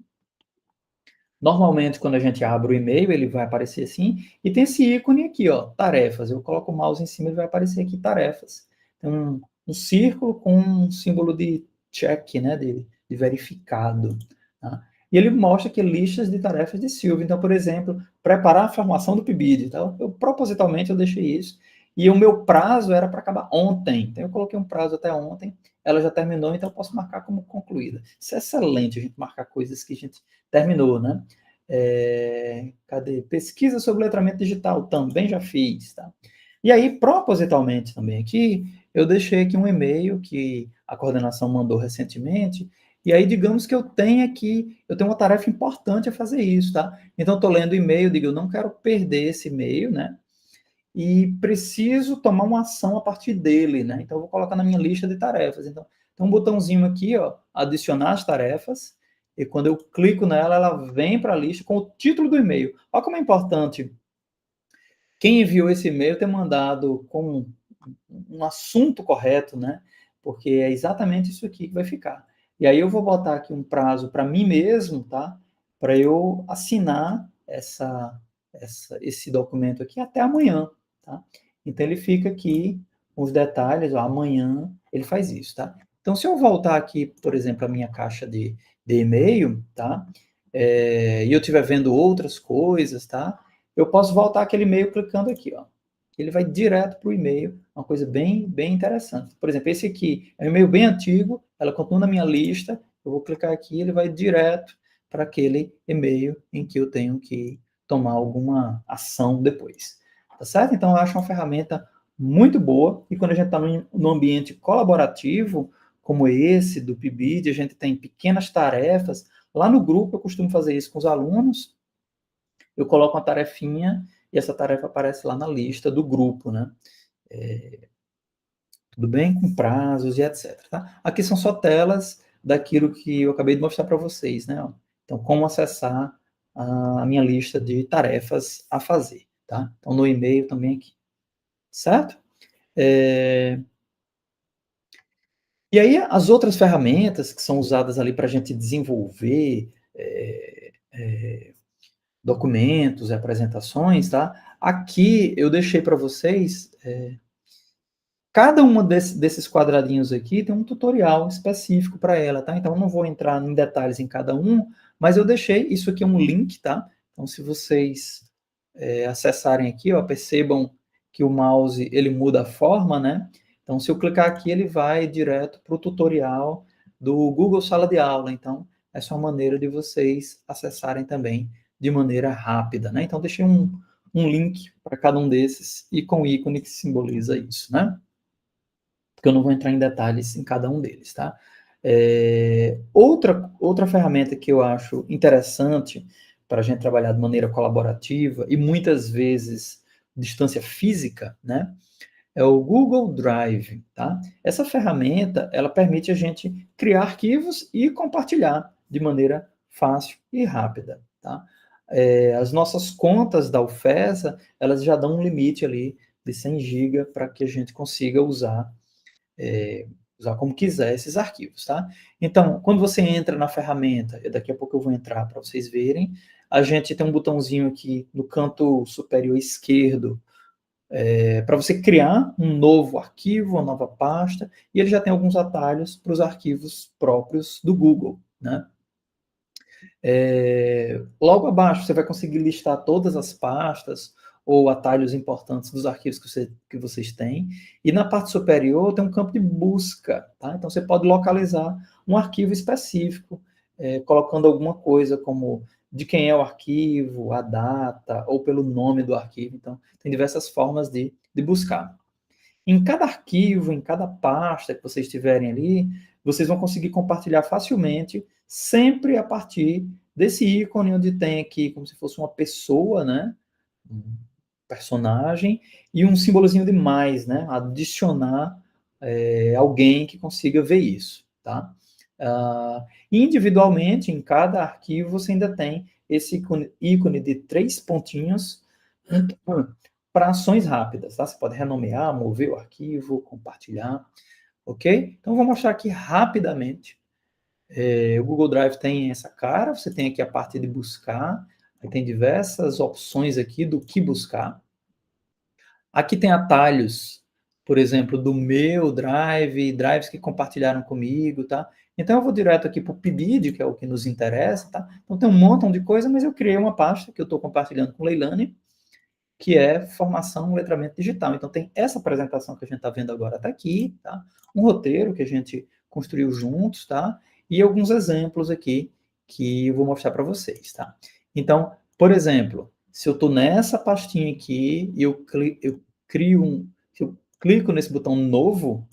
Normalmente, quando a gente abre o e-mail, ele vai aparecer assim, e tem esse ícone aqui, ó, tarefas. Eu coloco o mouse em cima, ele vai aparecer aqui, tarefas. Tem um círculo com um símbolo de check, né, de verificado. Tá? E ele mostra aqui listas de tarefas de Silvio. Então, por exemplo, preparar a formação do PIBID. Então, propositalmente, eu deixei isso. E o meu prazo era para acabar ontem. Então, eu coloquei um prazo até ontem. Ela já terminou, então eu posso marcar como concluída. Isso é excelente, a gente marcar coisas que a gente terminou, né? Cadê? Pesquisa sobre letramento digital, também já fiz, tá? E aí, propositalmente também aqui, eu deixei aqui um e-mail que a coordenação mandou recentemente, e aí, digamos que eu tenho uma tarefa importante a fazer isso, tá? Então, eu estou lendo o e-mail, digo, eu não quero perder esse e-mail, né? E preciso tomar uma ação a partir dele, né? Então, eu vou colocar na minha lista de tarefas. Então, tem um botãozinho aqui, ó, adicionar as tarefas, e quando eu clico nela, ela vem para a lista com o título do e-mail. Olha como é importante quem enviou esse e-mail ter mandado com um assunto correto, né? Porque é exatamente isso aqui que vai ficar. E aí eu vou botar aqui um prazo para mim mesmo, tá? Para eu assinar esse documento aqui até amanhã, tá? Então ele fica aqui com os detalhes, ó, amanhã ele faz isso, tá? Então se eu voltar aqui, por exemplo, a minha caixa de e-mail, tá? E eu estiver vendo outras coisas, tá? Eu posso voltar aquele e-mail clicando aqui, ó. Ele vai direto para o e-mail, uma coisa bem, bem interessante. Por exemplo, esse aqui é um e-mail bem antigo, ela continua na minha lista, eu vou clicar aqui, ele vai direto para aquele e-mail em que eu tenho que tomar alguma ação depois. Tá certo? Então, eu acho uma ferramenta muito boa, e quando a gente está num ambiente colaborativo, como esse do PIBID, a gente tem pequenas tarefas. Lá no grupo, eu costumo fazer isso com os alunos, eu coloco uma tarefinha e essa tarefa aparece lá na lista do grupo, né? Tudo bem? Com prazos e etc. Tá? Aqui são só telas daquilo que eu acabei de mostrar para vocês, né? Então, como acessar a minha lista de tarefas a fazer, tá? Então, no e-mail também aqui, certo? E aí, as outras ferramentas que são usadas ali para a gente desenvolver documentos e apresentações, tá? Aqui eu deixei para vocês, cada uma desses quadradinhos aqui tem um tutorial específico para ela, tá? Então eu não vou entrar em detalhes em cada um, mas eu deixei, isso aqui é um link, tá? Então se vocês acessarem aqui, ó, percebam que o mouse, ele muda a forma, né? Então se eu clicar aqui, ele vai direto para o tutorial do Google Sala de Aula. Então essa é uma maneira de vocês acessarem também de maneira rápida, né? Então deixei um link para cada um desses e com o ícone que simboliza isso, né? Porque eu não vou entrar em detalhes em cada um deles, tá? Outra ferramenta que eu acho interessante para a gente trabalhar de maneira colaborativa e muitas vezes distância física, né? É o Google Drive, tá? Essa ferramenta, ela permite a gente criar arquivos e compartilhar de maneira fácil e rápida, tá? As nossas contas da UFESA, elas já dão um limite ali de 100 GB para que a gente consiga usar como quiser esses arquivos, tá? Então, quando você entra na ferramenta, daqui a pouco eu vou entrar para vocês verem, a gente tem um botãozinho aqui no canto superior esquerdo, para você criar um novo arquivo, uma nova pasta, e ele já tem alguns atalhos para os arquivos próprios do Google, né? Logo abaixo, você vai conseguir listar todas as pastas ou atalhos importantes dos arquivos que vocês têm. E na parte superior tem um campo de busca, tá? Então você pode localizar um arquivo específico colocando alguma coisa como de quem é o arquivo, a data, ou pelo nome do arquivo. Então, tem diversas formas de buscar. Em cada arquivo, em cada pasta que vocês tiverem ali, vocês vão conseguir compartilhar facilmente, sempre a partir desse ícone onde tem aqui como se fosse uma pessoa, né? Um personagem, e um símbolozinho de mais, né? Adicionar alguém que consiga ver isso, tá? Individualmente, em cada arquivo, você ainda tem esse ícone de 3 pontinhos para ações rápidas, tá? Você pode renomear, mover o arquivo, compartilhar, ok? Então, vou mostrar aqui rapidamente. O Google Drive tem essa cara, você tem aqui a parte de buscar, aí tem diversas opções aqui do que buscar. Aqui tem atalhos, por exemplo, do meu Drive, drives que compartilharam comigo, tá? Então, eu vou direto aqui para o PIBID, que é o que nos interessa, tá? Então, tem um montão de coisa, mas eu criei uma pasta que eu estou compartilhando com Leilani, que é formação, letramento digital. Então, tem essa apresentação que a gente está vendo agora, está aqui, tá? Um roteiro que a gente construiu juntos, tá? E alguns exemplos aqui que eu vou mostrar para vocês, tá? Então, por exemplo, se eu estou nessa pastinha aqui e eu se eu clico nesse botão novo,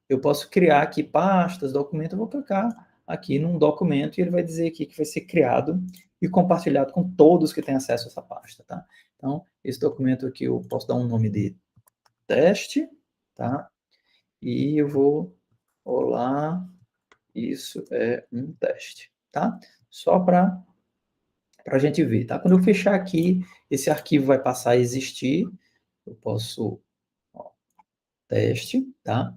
eu posso criar aqui pastas, documentos, eu vou clicar aqui num documento e ele vai dizer aqui que vai ser criado e compartilhado com todos que têm acesso a essa pasta, tá? Então, esse documento aqui eu posso dar um nome de teste, tá? E eu vou, olá, isso é um teste, tá? Só para a gente ver, tá? Quando eu fechar aqui, esse arquivo vai passar a existir, eu posso, ó, teste, tá?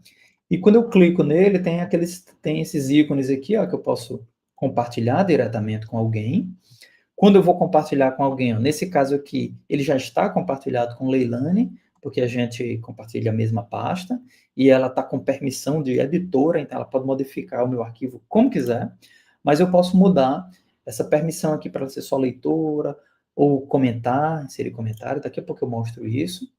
E quando eu clico nele, tem esses ícones aqui, ó, que eu posso compartilhar diretamente com alguém. Quando eu vou compartilhar com alguém, ó, nesse caso aqui, ele já está compartilhado com Leilani, porque a gente compartilha a mesma pasta, e ela está com permissão de editora, então ela pode modificar o meu arquivo como quiser, mas eu posso mudar essa permissão aqui para ser só leitora, ou comentar, inserir comentário, daqui a pouco eu mostro isso.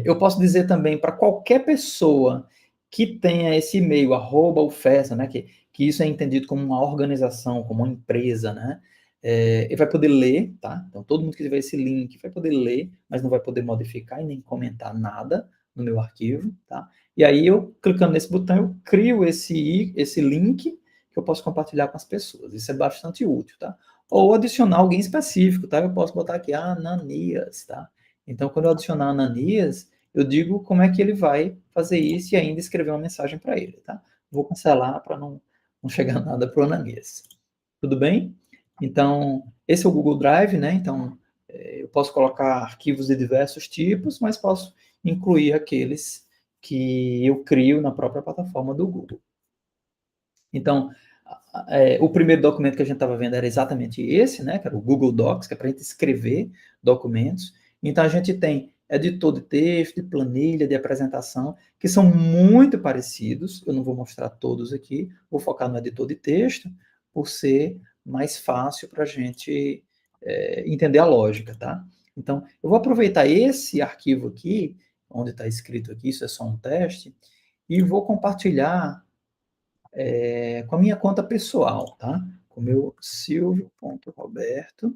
Eu posso dizer também para qualquer pessoa que tenha esse e-mail, @ufesa, né, que isso é entendido como uma organização, como uma empresa, né, ele vai poder ler, tá? Então, todo mundo que tiver esse link vai poder ler, mas não vai poder modificar e nem comentar nada no meu arquivo, tá? E aí, eu, clicando nesse botão, eu crio esse link que eu posso compartilhar com as pessoas. Isso é bastante útil, tá? Ou adicionar alguém específico, tá? Eu posso botar aqui, Ananias, tá? Então, quando eu adicionar Ananias, eu digo como é que ele vai fazer isso e ainda escrever uma mensagem para ele, tá? Vou cancelar para não chegar nada para o Ananias. Tudo bem? Então, esse é o Google Drive, né? Então, eu posso colocar arquivos de diversos tipos, mas posso incluir aqueles que eu crio na própria plataforma do Google. Então, o primeiro documento que a gente estava vendo era exatamente esse, né? Que era o Google Docs, que é para a gente escrever documentos. Então, a gente tem editor de texto, de planilha, de apresentação, que são muito parecidos. Eu não vou mostrar todos aqui, vou focar no editor de texto, por ser mais fácil para a gente entender a lógica, tá? Então, eu vou aproveitar esse arquivo aqui, onde está escrito aqui, isso é só um teste, e vou compartilhar com a minha conta pessoal, tá? Com o meu silvio.roberto.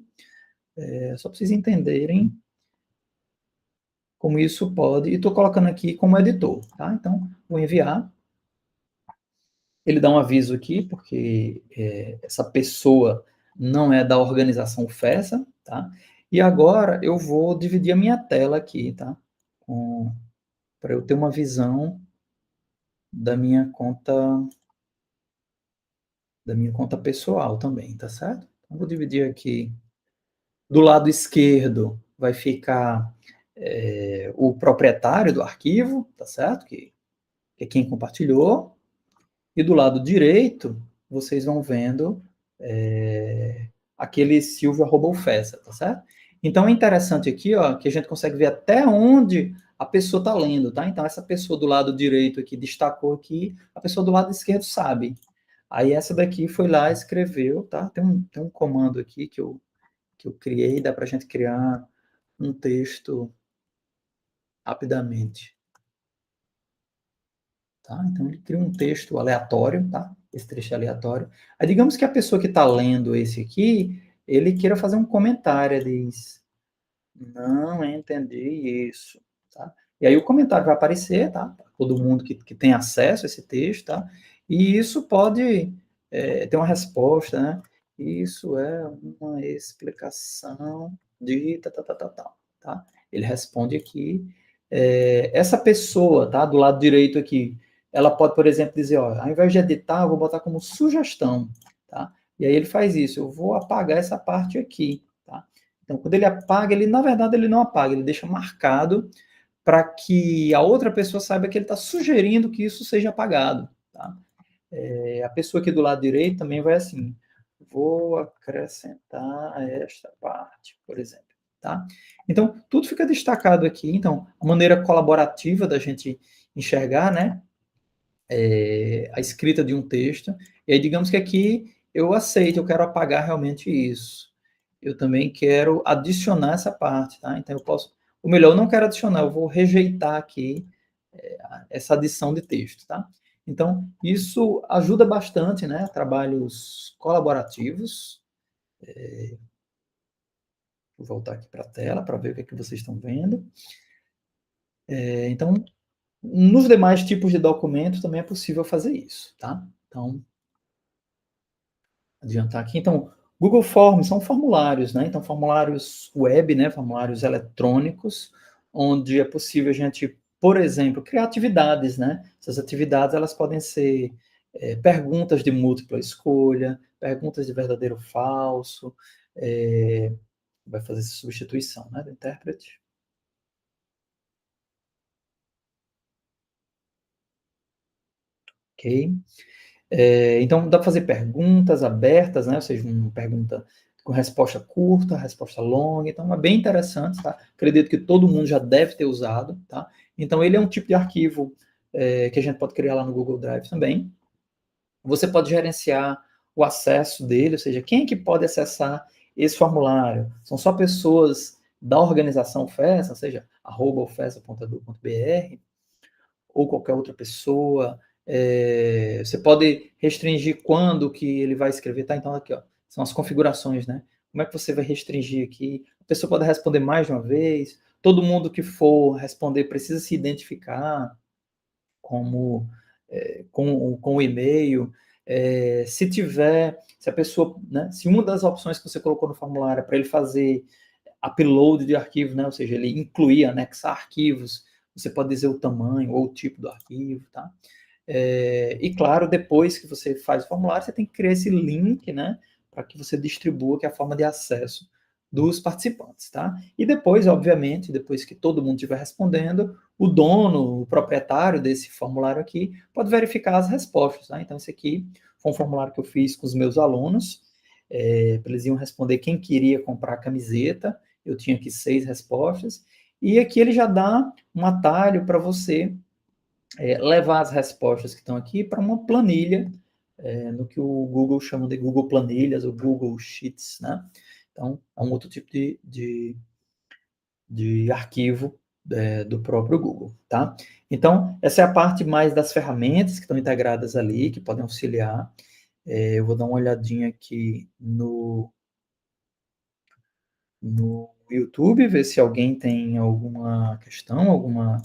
Só para vocês entenderem como isso pode. E estou colocando aqui como editor, tá? Então, vou enviar. Ele dá um aviso aqui, porque essa pessoa não é da organização FESA, tá? E agora eu vou dividir a minha tela aqui, tá? Para eu ter uma visão da minha conta pessoal também, tá certo? Então, vou dividir aqui. Do lado esquerdo vai ficar o proprietário do arquivo, tá certo? Que é quem compartilhou. E do lado direito, vocês vão vendo aquele Silvio@ufesa, tá certo? Então é interessante aqui, ó, que a gente consegue ver até onde a pessoa está lendo, tá? Então essa pessoa do lado direito aqui destacou aqui, a pessoa do lado esquerdo sabe. Aí essa daqui foi lá, escreveu, tá? Tem um comando aqui que eu criei, dá para a gente criar um texto rapidamente. Tá? Então, ele cria um texto aleatório, tá? esse trecho aleatório. Aí, digamos que a pessoa que está lendo esse aqui, ele queira fazer um comentário, ele diz, não entendi isso, tá? E aí o comentário vai aparecer, tá? Todo mundo que tem acesso a esse texto, tá? E isso pode ter uma resposta, né? Isso é uma explicação de tá? Ele responde aqui. Essa pessoa, tá? Do lado direito aqui, ela pode, por exemplo, dizer, ó, ao invés de editar, eu vou botar como sugestão, tá? E aí ele faz isso, eu vou apagar essa parte aqui, tá? Então, quando ele apaga, ele, na verdade, ele não apaga, ele deixa marcado para que a outra pessoa saiba que ele está sugerindo que isso seja apagado, tá? A pessoa aqui do lado direito também vai assim, vou acrescentar esta parte, por exemplo, tá? Então, tudo fica destacado aqui. Então, a maneira colaborativa da gente enxergar, né, a escrita de um texto. E aí, digamos que aqui eu aceito, eu quero apagar realmente isso. Eu também quero adicionar essa parte, tá? Então, eu posso... O melhor, eu não quero adicionar, eu vou rejeitar aqui essa adição de texto, tá? Então, isso ajuda bastante, né? Trabalhos colaborativos. Vou voltar aqui para a tela para ver o que é que vocês estão vendo. Então, nos demais tipos de documentos também é possível fazer isso, tá? Então, adiantar aqui. Então, Google Forms são formulários, né? Então, formulários web, né? Formulários eletrônicos, onde é possível a gente, por exemplo, criar atividades, né? Essas atividades, elas podem ser perguntas de múltipla escolha, perguntas de verdadeiro ou falso, vai fazer essa substituição, né? Do intérprete. Ok? Então, dá para fazer perguntas abertas, né? Ou seja, uma pergunta com resposta curta, resposta longa. Então, é bem interessante, tá? Acredito que todo mundo já deve ter usado, tá? Então, ele é um tipo de arquivo que a gente pode criar lá no Google Drive também. Você pode gerenciar o acesso dele, ou seja, quem é que pode acessar esse formulário? São só pessoas da organização FESA, ou seja, @ofesa.edu.br, ou qualquer outra pessoa. Você pode restringir quando que ele vai escrever, tá? Então, aqui, ó, são as configurações, né? Como é que você vai restringir aqui? A pessoa pode responder mais de uma vez. Todo mundo que for responder precisa se identificar como com o e-mail. Se a pessoa, né, se uma das opções que você colocou no formulário é para ele fazer upload de arquivo, né, ou seja, ele incluir, anexar arquivos, você pode dizer o tamanho ou o tipo do arquivo, tá? E claro, depois que você faz o formulário, você tem que criar esse link, né, para que você distribua, que é a forma de acesso dos participantes, tá? E depois, obviamente, depois que todo mundo estiver respondendo, o dono, o proprietário desse formulário aqui, pode verificar as respostas, tá? Então, esse aqui foi um formulário que eu fiz com os meus alunos, eles iam responder quem queria comprar a camiseta, eu tinha aqui 6 respostas, e aqui ele já dá um atalho para você levar as respostas que estão aqui para uma planilha, no que o Google chama de Google Planilhas ou Google Sheets, né? Então, é um outro tipo de arquivo do próprio Google, tá? Então, essa é a parte mais das ferramentas que estão integradas ali, que podem auxiliar. Eu vou dar uma olhadinha aqui no YouTube, ver se alguém tem alguma questão, alguma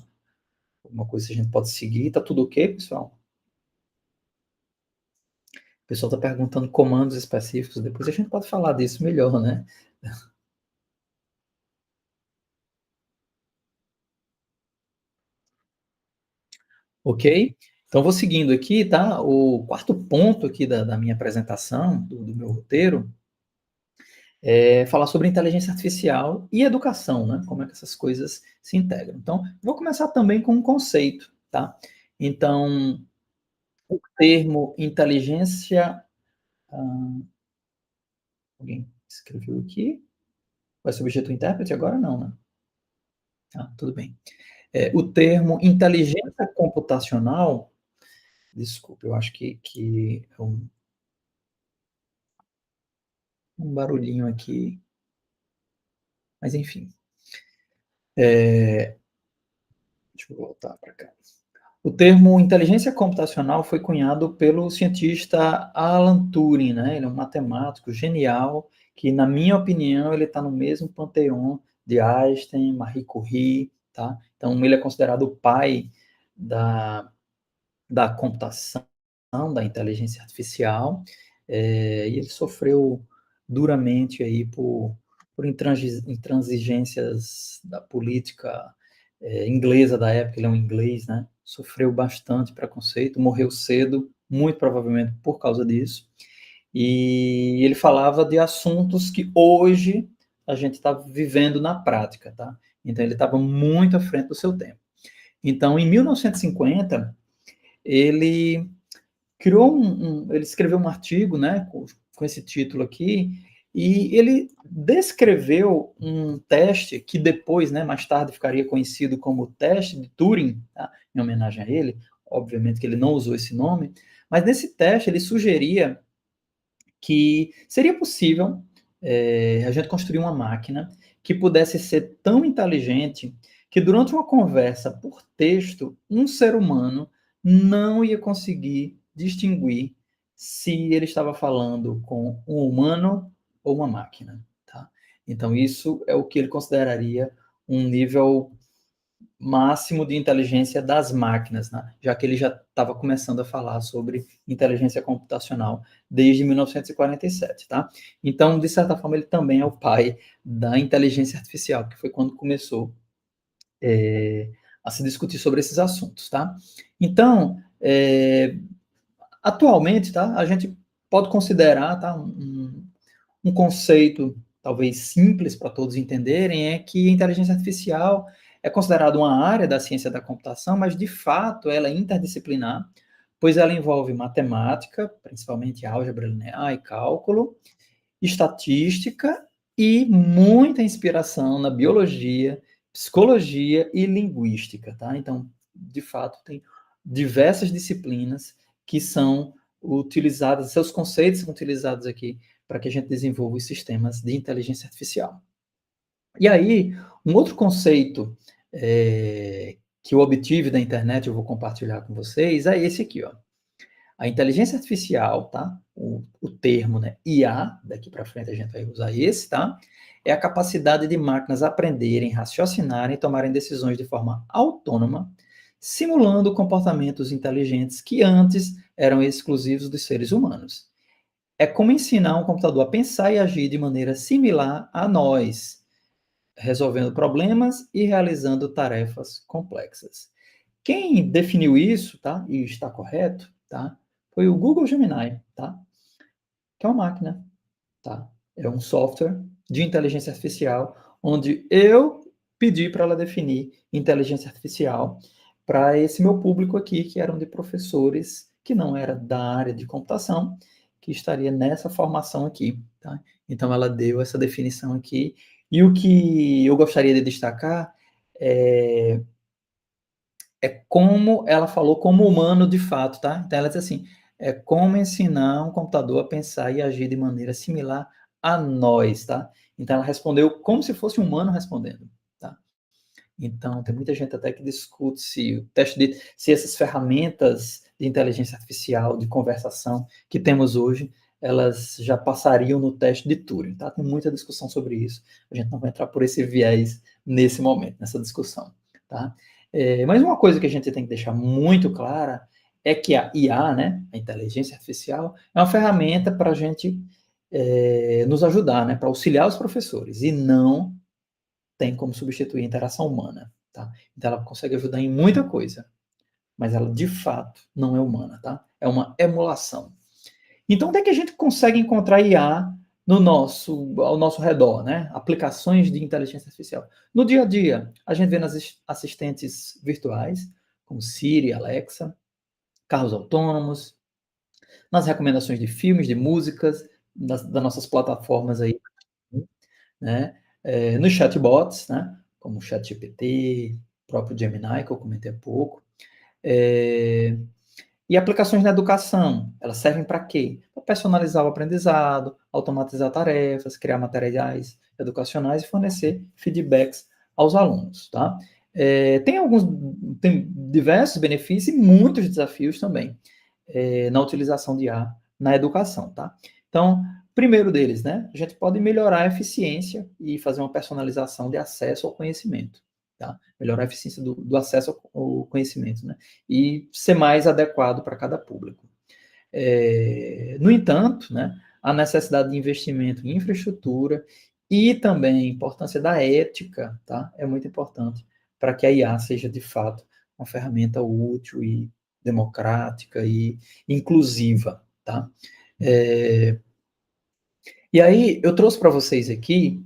coisa que a gente pode seguir. Tá tudo ok, pessoal? O pessoal está perguntando comandos específicos, depois a gente pode falar disso melhor, né? Ok? Então, vou seguindo aqui, tá? O quarto ponto aqui da minha apresentação, do meu roteiro, é falar sobre inteligência artificial e educação, né? Como é que essas coisas se integram. Então, vou começar também com um conceito, tá? Então, o termo inteligência... alguém escreveu aqui? Vai substituir o intérprete agora? Não, né? Ah, tudo bem. O termo inteligência computacional, desculpa, eu acho que é um barulhinho aqui, mas enfim. Deixa eu voltar para cá. O termo inteligência computacional foi cunhado pelo cientista Alan Turing, né? Ele é um matemático genial, que, na minha opinião, ele está no mesmo panteão de Einstein, Marie Curie, tá? Então, ele é considerado o pai da computação, da inteligência artificial, e ele sofreu duramente aí por intransigências da política inglesa da época, ele é um inglês, né? Sofreu bastante preconceito, morreu cedo, muito provavelmente por causa disso. E ele falava de assuntos que hoje a gente está vivendo na prática, tá? Então ele estava muito à frente do seu tempo. Então, em 1950, ele ele escreveu um artigo, né, com esse título aqui, e ele descreveu um teste que depois, né, mais tarde ficaria conhecido como teste de Turing, tá? Em homenagem a ele. Obviamente que ele não usou esse nome, mas nesse teste ele sugeria que seria possível a gente construir uma máquina que pudesse ser tão inteligente que durante uma conversa por texto, um ser humano não ia conseguir distinguir se ele estava falando com um humano ou uma máquina, tá? Então, isso é o que ele consideraria um nível máximo de inteligência das máquinas, né? Já que ele já estava começando a falar sobre inteligência computacional desde 1947, tá? Então, de certa forma, ele também é o pai da inteligência artificial, que foi quando começou a se discutir sobre esses assuntos, tá? Então, atualmente, tá? A gente pode considerar, tá? Um conceito talvez simples para todos entenderem é que a inteligência artificial é considerada uma área da ciência da computação, mas de fato ela é interdisciplinar, pois ela envolve matemática, principalmente álgebra linear e cálculo, estatística e muita inspiração na biologia, psicologia e linguística, tá? Então, de fato, tem diversas disciplinas que são utilizadas, seus conceitos são utilizados aqui para que a gente desenvolva os sistemas de inteligência artificial. E aí, um outro conceito que eu obtive da internet, eu vou compartilhar com vocês, é esse aqui, ó. A inteligência artificial, tá? O termo, né, IA, daqui para frente a gente vai usar esse, tá? É a capacidade de máquinas aprenderem, raciocinarem e tomarem decisões de forma autônoma, simulando comportamentos inteligentes que antes eram exclusivos dos seres humanos. É como ensinar um computador a pensar e agir de maneira similar a nós, resolvendo problemas e realizando tarefas complexas. Quem definiu isso, tá? E está correto, tá? Foi o Google Gemini, tá? Que é uma máquina, tá? É um software de inteligência artificial onde eu pedi para ela definir inteligência artificial para esse meu público aqui, que eram de professores que não era da área de computação, que estaria nessa formação aqui, tá? Então ela deu essa definição aqui. E o que eu gostaria de destacar é como ela falou como humano de fato, tá? Então ela diz assim, é como ensinar um computador a pensar e agir de maneira similar a nós, tá? Então ela respondeu como se fosse um humano respondendo, tá? Então tem muita gente até que discute se essas ferramentas de inteligência artificial, de conversação que temos hoje, elas já passariam no teste de Turing, tá? Tem muita discussão sobre isso. A gente não vai entrar por esse viés nesse momento, nessa discussão, tá? Mas uma coisa que a gente tem que deixar muito clara é que a IA, né, a inteligência artificial, é uma ferramenta para a gente nos ajudar, né, para auxiliar os professores, e não tem como substituir a interação humana, tá? Então ela consegue ajudar em muita coisa, mas ela de fato não é humana, tá? É uma emulação. Então, onde é que a gente consegue encontrar IA ao nosso redor, né? Aplicações de inteligência artificial. No dia a dia, a gente vê nas assistentes virtuais, como Siri, Alexa, carros autônomos, nas recomendações de filmes, de músicas, das nossas plataformas aí, né? Nos chatbots, né? Como o ChatGPT, próprio Gemini, que eu comentei há pouco. E aplicações na educação, elas servem para quê? Para personalizar o aprendizado, automatizar tarefas, criar materiais educacionais e fornecer feedbacks aos alunos, tá? Tem diversos benefícios e muitos desafios também na utilização de IA na educação, tá? Então, primeiro deles, né? A gente pode melhorar a eficiência e fazer uma personalização de acesso ao conhecimento, tá? Melhorar a eficiência do acesso ao conhecimento, né? E ser mais adequado para cada público. No entanto, né, a necessidade de investimento em infraestrutura e também a importância da ética, tá? É muito importante para que a IA seja, de fato, uma ferramenta útil e democrática e inclusiva, tá? E aí, eu trouxe para vocês aqui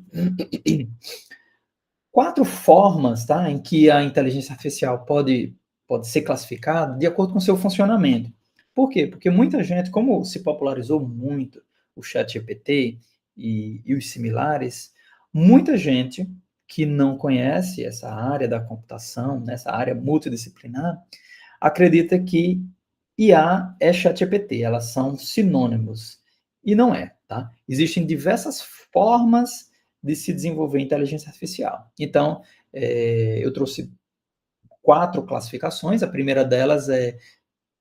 4 formas, tá, em que a inteligência artificial pode ser classificada de acordo com o seu funcionamento. Por quê? Porque muita gente, como se popularizou muito o ChatGPT e os similares, muita gente que não conhece essa área da computação, nessa área multidisciplinar, acredita que IA é ChatGPT, elas são sinônimos. E não é, tá? Existem diversas formas de se desenvolver inteligência artificial. Então, eu trouxe 4 classificações. A primeira delas é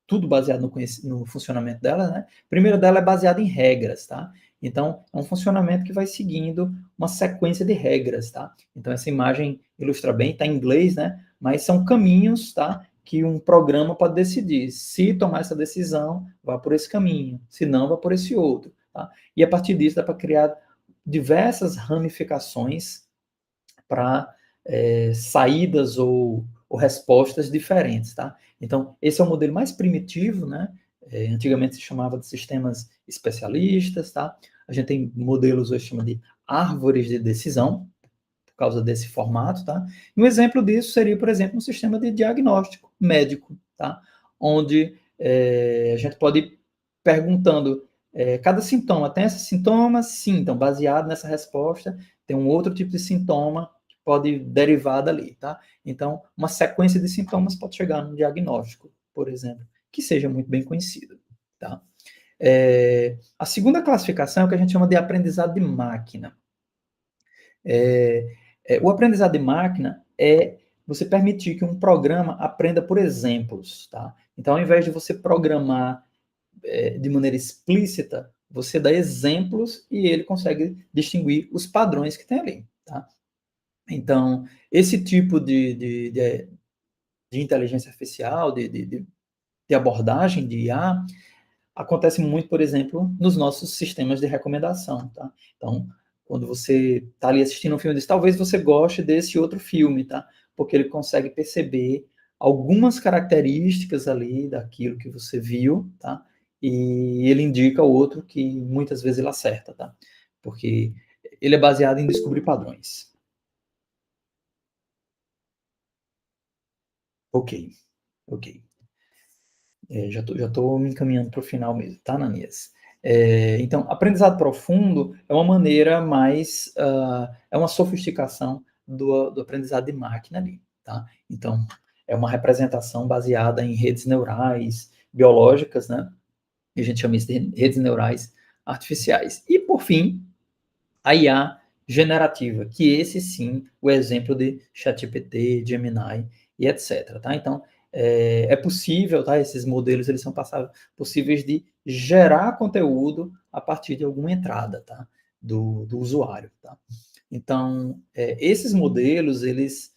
tudo baseado no funcionamento dela, né? A primeira dela é baseada em regras, tá? Então, é um funcionamento que vai seguindo uma sequência de regras, tá? Então, essa imagem ilustra bem, está em inglês, né? Mas são caminhos, tá? Que um programa pode decidir. Se tomar essa decisão, vá por esse caminho. Se não, vá por esse outro, tá? E a partir disso, dá para criar diversas ramificações para saídas ou respostas diferentes, tá? Então, esse é o modelo mais primitivo, né? Antigamente se chamava de sistemas especialistas, tá? A gente tem modelos hoje chama de árvores de decisão, por causa desse formato, tá? E um exemplo disso seria, por exemplo, um sistema de diagnóstico médico, tá? Onde a gente pode ir perguntando cada sintoma tem esses sintomas? Sim, então baseado nessa resposta tem um outro tipo de sintoma que pode derivar dali, tá? Então, uma sequência de sintomas pode chegar num diagnóstico, por exemplo, que seja muito bem conhecido, tá? A segunda classificação é o que a gente chama de aprendizado de máquina. O aprendizado de máquina é você permitir que um programa aprenda por exemplos, tá? Então, ao invés de você programar de maneira explícita, você dá exemplos e ele consegue distinguir os padrões que tem ali, tá? Então, esse tipo de inteligência artificial, de abordagem de IA, acontece muito, por exemplo, nos nossos sistemas de recomendação, tá? Então, quando você está ali assistindo um filme desse, talvez você goste desse outro filme, tá? Porque ele consegue perceber algumas características ali daquilo que você viu, tá? E ele indica outro que muitas vezes ele acerta, tá? Porque ele é baseado em descobrir padrões. Ok. Já tô me encaminhando para o final mesmo, tá, Ananias? Então, aprendizado profundo é uma maneira mais, é uma sofisticação do aprendizado de máquina ali, tá? Então, é uma representação baseada em redes neurais biológicas, né? E a gente chama isso de redes neurais artificiais. E, por fim, a IA generativa, que esse sim, o exemplo de ChatGPT, Gemini e etc. Tá? Então, é possível, tá? Esses modelos eles são possíveis de gerar conteúdo a partir de alguma entrada, tá? do usuário. Tá? Então, esses modelos, eles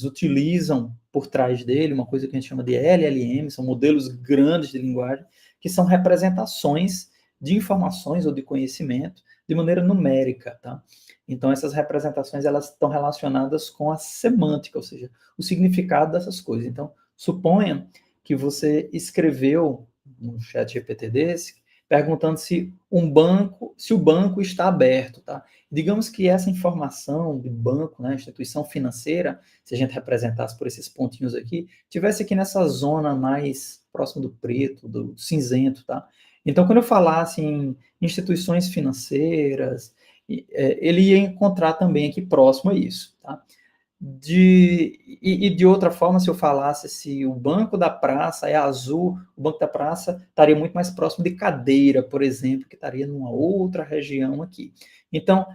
utilizam por trás dele uma coisa que a gente chama de LLM, são modelos grandes de linguagem, que são representações de informações ou de conhecimento de maneira numérica, tá? Então, essas representações, elas estão relacionadas com a semântica, ou seja, o significado dessas coisas. Então, suponha que você escreveu um chat GPT desse, perguntando se o banco está aberto, tá? Digamos que essa informação de banco, né, instituição financeira, se a gente representasse por esses pontinhos aqui, tivesse aqui nessa zona mais próxima do preto, do cinzento, tá? Então, quando eu falasse em instituições financeiras, ele ia encontrar também aqui próximo a isso, tá? De outra forma, se eu falasse se o banco da praça é azul, o banco da praça estaria muito mais próximo de Cadeira, por exemplo, que estaria numa outra região aqui. Então,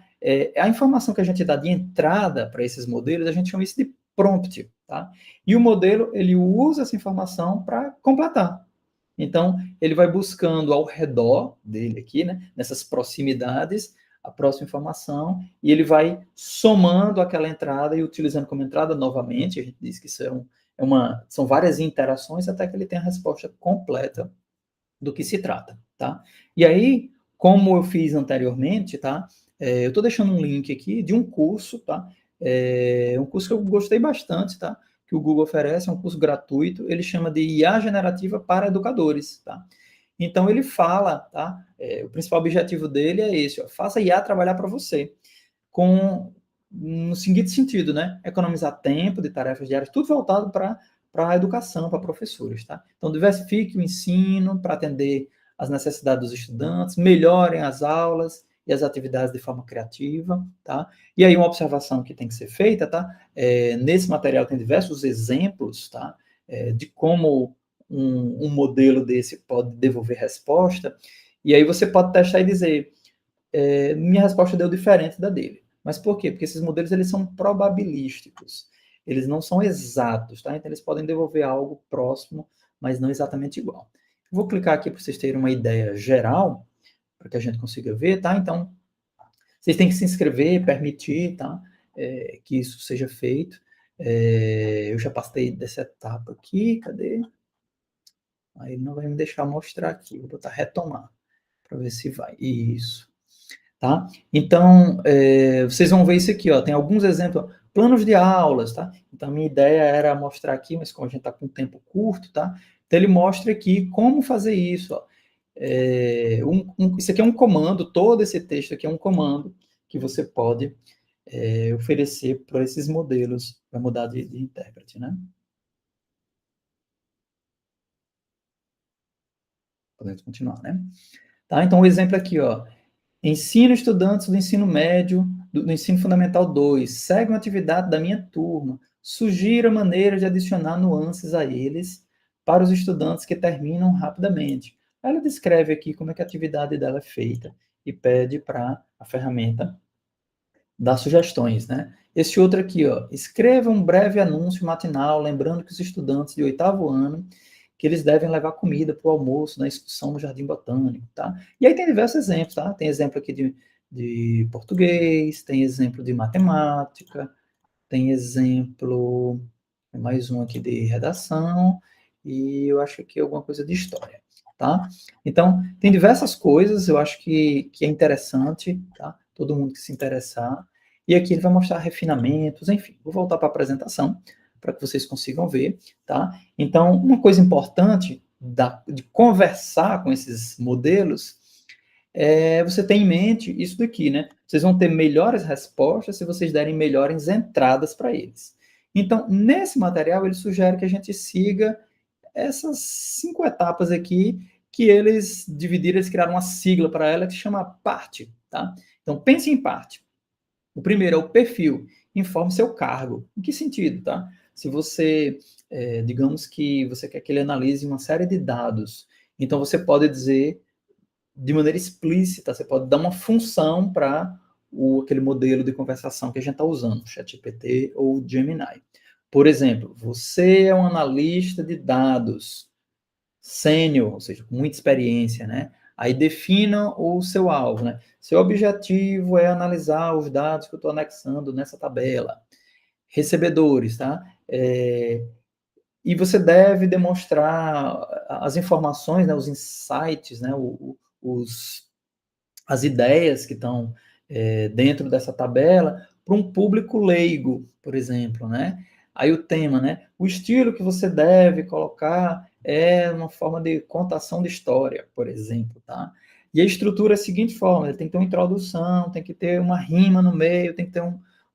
a informação que a gente dá de entrada para esses modelos, a gente chama isso de prompt, tá? E o modelo, ele usa essa informação para completar. Então, ele vai buscando ao redor dele aqui, né, nessas proximidades, a próxima informação, e ele vai somando aquela entrada e utilizando como entrada novamente. A gente diz que isso são várias interações até que ele tenha a resposta completa do que se trata, tá? E aí, como eu fiz anteriormente, tá? Eu estou deixando um link aqui de um curso, tá? Um curso que eu gostei bastante, tá? Que o Google oferece, é um curso gratuito, ele chama de IA Generativa para Educadores, tá? Então, ele fala, tá? O principal objetivo dele é esse, ó, faça IA trabalhar para você, no seguinte sentido, né? Economizar tempo de tarefas diárias, tudo voltado para a educação, para professores, tá? Então, diversifique o ensino para atender às necessidades dos estudantes, melhorem as aulas e as atividades de forma criativa, tá? E aí, uma observação que tem que ser feita, tá? Nesse material tem diversos exemplos, tá? De como um modelo desse pode devolver resposta, e aí você pode testar e dizer, minha resposta deu diferente da dele. Mas por quê? Porque esses modelos, eles são probabilísticos, eles não são exatos, tá? Então, eles podem devolver algo próximo, mas não exatamente igual. Vou clicar aqui para vocês terem uma ideia geral, para que a gente consiga ver, tá? Então, vocês têm que se inscrever, permitir, tá? Que isso seja feito. Eu já passei dessa etapa aqui, cadê? Aí ele não vai me deixar mostrar aqui, vou botar retomar, para ver se vai. Isso. Tá? Então, vocês vão ver isso aqui, ó, tem alguns exemplos, ó, planos de aulas, tá? Então, a minha ideia era mostrar aqui, mas como a gente está com tempo curto, tá? Então, ele mostra aqui como fazer isso, ó. Isso aqui é um comando, todo esse texto aqui é um comando que você pode oferecer para esses modelos, para mudar de intérprete, né? Podemos continuar, né? Tá? Então, o exemplo aqui, ó. Ensino estudantes do ensino médio, do ensino fundamental 2. Segue uma atividade da minha turma. Sugira maneiras de adicionar nuances a eles para os estudantes que terminam rapidamente. Ela descreve aqui como é que a atividade dela é feita e pede para a ferramenta dar sugestões, né? Esse outro aqui, ó. Escreva um breve anúncio matinal, lembrando que os estudantes de 8º ano que eles devem levar comida para o almoço na excursão no Jardim Botânico, tá? E aí tem diversos exemplos, tá? Tem exemplo aqui de português, tem exemplo de matemática, tem exemplo, mais um aqui de redação, e eu acho que alguma coisa de história, tá? Então, tem diversas coisas, eu acho que é interessante, tá? Todo mundo que se interessar. E aqui ele vai mostrar refinamentos, enfim. Vou voltar para a apresentação, para que vocês consigam ver, tá? Então, uma coisa importante de conversar com esses modelos é você ter em mente isso daqui, né? Vocês vão ter melhores respostas se vocês derem melhores entradas para eles. Então, nesse material, ele sugere que a gente siga essas 5 etapas aqui, que eles dividiram, eles criaram uma sigla para ela que chama parte, tá? Então, pense em parte. O primeiro é o perfil. Informe seu cargo. Em que sentido, tá? Se você, digamos que você quer que ele analise uma série de dados, então você pode dizer de maneira explícita, você pode dar uma função para aquele modelo de conversação que a gente está usando, ChatGPT ou Gemini. Por exemplo, você é um analista de dados sênior, ou seja, com muita experiência, né? Aí defina o seu alvo, né? Seu objetivo é analisar os dados que eu estou anexando nessa tabela. Recebedores, tá? E você deve demonstrar as informações, né, os insights, né, as ideias que estão dentro dessa tabela para um público leigo, por exemplo, né? Aí o tema, né? O estilo que você deve colocar é uma forma de contação de história, por exemplo, tá? E a estrutura é a seguinte forma, ele tem que ter uma introdução, tem que ter uma rima no meio, tem que ter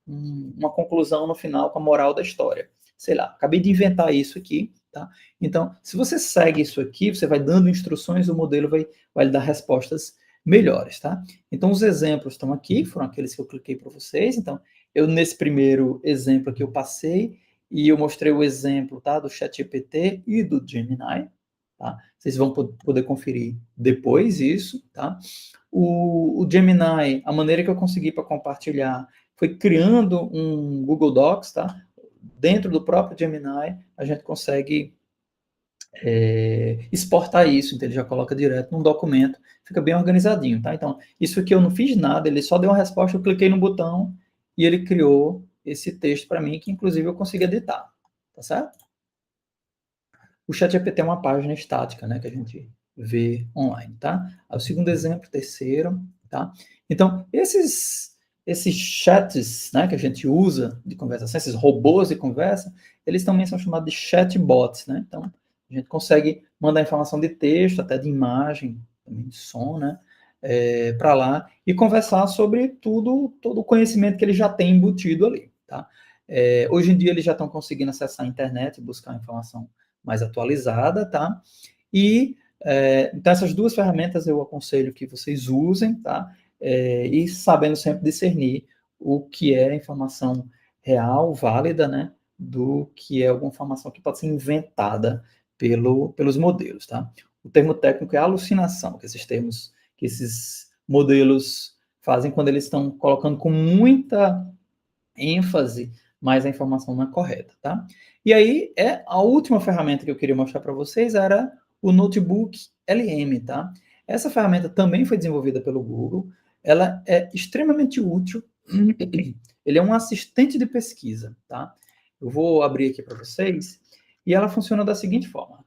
uma conclusão no final com a moral da história. Sei lá, acabei de inventar isso aqui, tá? Então, se você segue isso aqui, você vai dando instruções, o modelo vai lhe dar respostas melhores, tá? Então, os exemplos estão aqui, foram aqueles que eu cliquei para vocês. Então, nesse primeiro exemplo aqui, eu passei e eu mostrei o exemplo, tá? Do ChatGPT e do Gemini, tá? Vocês vão poder conferir depois isso, tá? O Gemini, a maneira que eu consegui para compartilhar foi criando um Google Docs, tá? dentro do próprio Gemini, a gente consegue exportar isso, então ele já coloca direto num documento, fica bem organizadinho, tá? Então, isso aqui eu não fiz nada, ele só deu uma resposta, eu cliquei no botão e ele criou esse texto para mim, que inclusive eu consegui editar, tá certo? O ChatGPT é uma página estática, né, que a gente vê online, tá? O segundo exemplo, terceiro, tá? Então, esses chats, né, que a gente usa de conversação, esses robôs de conversa, eles também são chamados de chatbots, né? Então, a gente consegue mandar informação de texto, até de imagem, também de som, né, para lá e conversar sobre todo o conhecimento que ele já tem embutido ali, tá? Hoje em dia eles já estão conseguindo acessar a internet e buscar informação mais atualizada, tá? E então essas duas ferramentas eu aconselho que vocês usem, tá? E sabendo sempre discernir o que é informação real, válida, né? Do que é alguma informação que pode ser inventada pelos modelos, tá? O termo técnico é alucinação, que esses modelos fazem quando eles estão colocando com muita ênfase, mas a informação não é correta, tá? E aí, a última ferramenta que eu queria mostrar para vocês era o Notebook LM, tá? Essa ferramenta também foi desenvolvida pelo Google, ela é extremamente útil, ele é um assistente de pesquisa, tá? Eu vou abrir aqui para vocês, e ela funciona da seguinte forma.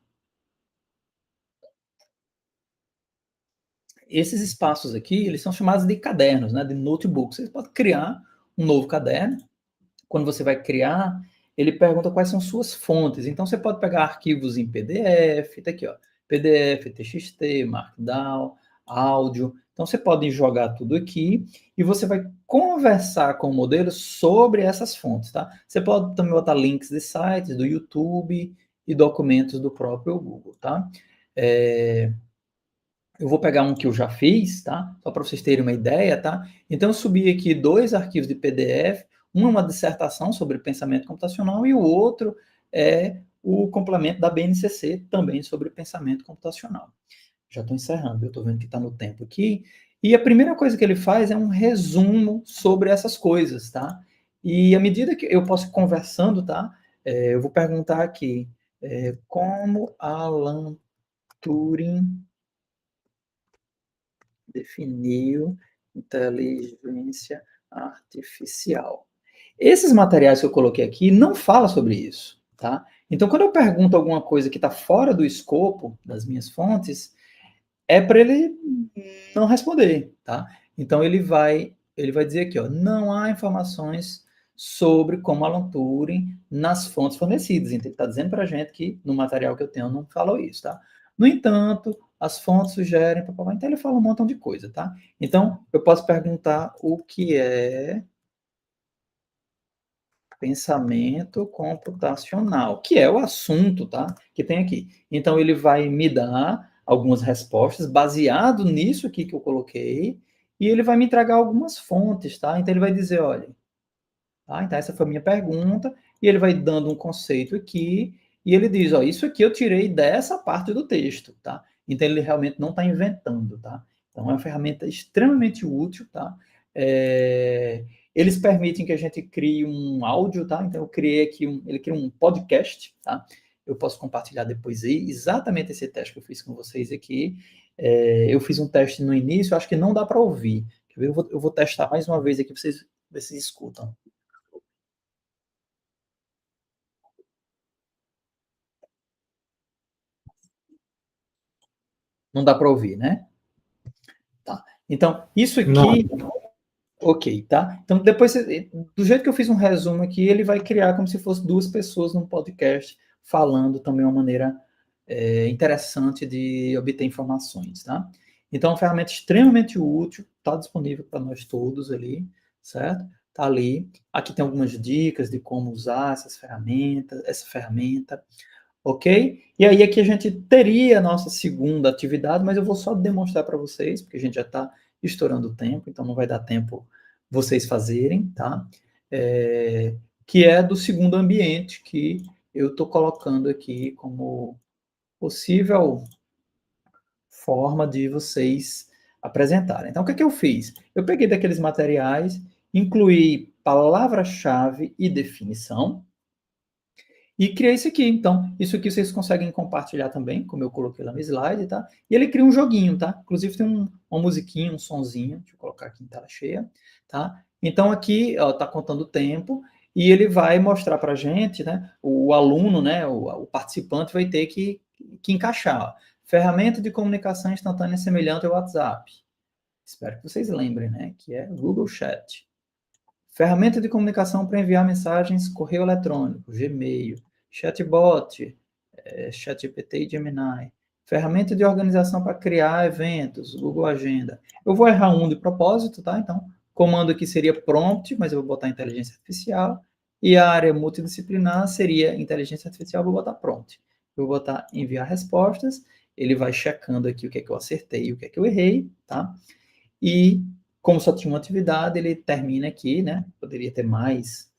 Esses espaços aqui, eles são chamados de cadernos, né, de notebooks. Você pode criar um novo caderno. Quando você vai criar, ele pergunta quais são suas fontes. Então, você pode pegar arquivos em PDF, tá aqui, ó, PDF, TXT, Markdown, áudio. Então, você pode jogar tudo aqui e você vai conversar com o modelo sobre essas fontes, tá? Você pode também botar links de sites, do YouTube e documentos do próprio Google, tá? Eu vou pegar um que eu já fiz, tá? Só para vocês terem uma ideia, tá? Então, eu subi aqui 2 arquivos de PDF, um é uma dissertação sobre pensamento computacional e o outro é o complemento da BNCC, também sobre pensamento computacional. Já estou encerrando, eu estou vendo que está no tempo aqui. E a primeira coisa que ele faz é um resumo sobre essas coisas, tá? E à medida que eu posso ir conversando, tá? Eu vou perguntar aqui, como Alan Turing definiu inteligência artificial. Esses materiais que eu coloquei aqui não falam sobre isso, tá? Então, quando eu pergunto alguma coisa que está fora do escopo das minhas fontes, é para ele não responder, tá? Então, ele vai dizer aqui, ó, não há informações sobre como Alan Turing nas fontes fornecidas. Então, ele está dizendo para a gente que no material que eu tenho não falou isso, tá? No entanto, as fontes sugerem, então ele fala um montão de coisa, tá? Então, eu posso perguntar o que é pensamento computacional, que é o assunto, tá? Que tem aqui. Então, ele vai me dar algumas respostas baseado nisso aqui que eu coloquei, e ele vai me entregar algumas fontes, tá? Então, ele vai dizer, olha, tá? Então, essa foi a minha pergunta, e ele vai dando um conceito aqui, e ele diz, ó, isso aqui eu tirei dessa parte do texto, tá? Então, ele realmente não está inventando, tá? Então, é uma ferramenta extremamente útil, tá? Eles permitem que a gente crie um áudio, tá? Então, eu criei aqui, ele cria um podcast, tá? Eu posso compartilhar depois aí, exatamente esse teste que eu fiz com vocês aqui. Eu fiz um teste no início, acho que não dá para ouvir. Eu vou testar mais uma vez aqui para vocês ver se escutam. Não dá para ouvir, né? Tá. Então, isso aqui... Não. Ok, tá? Então, depois, do jeito que eu fiz um resumo aqui, ele vai criar como se fosse 2 pessoas num podcast falando também uma maneira interessante de obter informações, tá? Então, é uma ferramenta extremamente útil, está disponível para nós todos ali, certo? Está ali. Aqui tem algumas dicas de como usar essa ferramenta, ok? E aí aqui a gente teria a nossa segunda atividade, mas eu vou só demonstrar para vocês, porque a gente já está estourando o tempo, então não vai dar tempo vocês fazerem, tá? Que é do segundo ambiente que eu estou colocando aqui como possível forma de vocês apresentarem. Então, o que é que eu fiz? Eu peguei daqueles materiais, incluí palavra-chave e definição, E criei isso aqui. Então, isso aqui vocês conseguem compartilhar também, como eu coloquei lá no slide, tá? E ele cria um joguinho, tá? Inclusive tem uma musiquinha, um sonzinho. Deixa eu colocar aqui em tela cheia, tá? Então, aqui, ó, tá contando o tempo e ele vai mostrar pra gente, né? O aluno, né? O participante vai ter que encaixar. Ó. Ferramenta de comunicação instantânea semelhante ao WhatsApp. Espero que vocês lembrem, né? Que é Google Chat. Ferramenta de comunicação para enviar mensagens, correio eletrônico, Gmail, chatbot, ChatGPT e Gemini. Ferramenta de organização para criar eventos, Google Agenda. Eu vou errar um de propósito, tá? Então, comando aqui seria prompt, mas eu vou botar inteligência artificial. E a área multidisciplinar seria inteligência artificial, vou botar prompt. Eu vou botar enviar respostas, ele vai checando aqui o que é que eu acertei e o que é que eu errei, tá? E como só tinha uma atividade, ele termina aqui, né? Poderia ter mais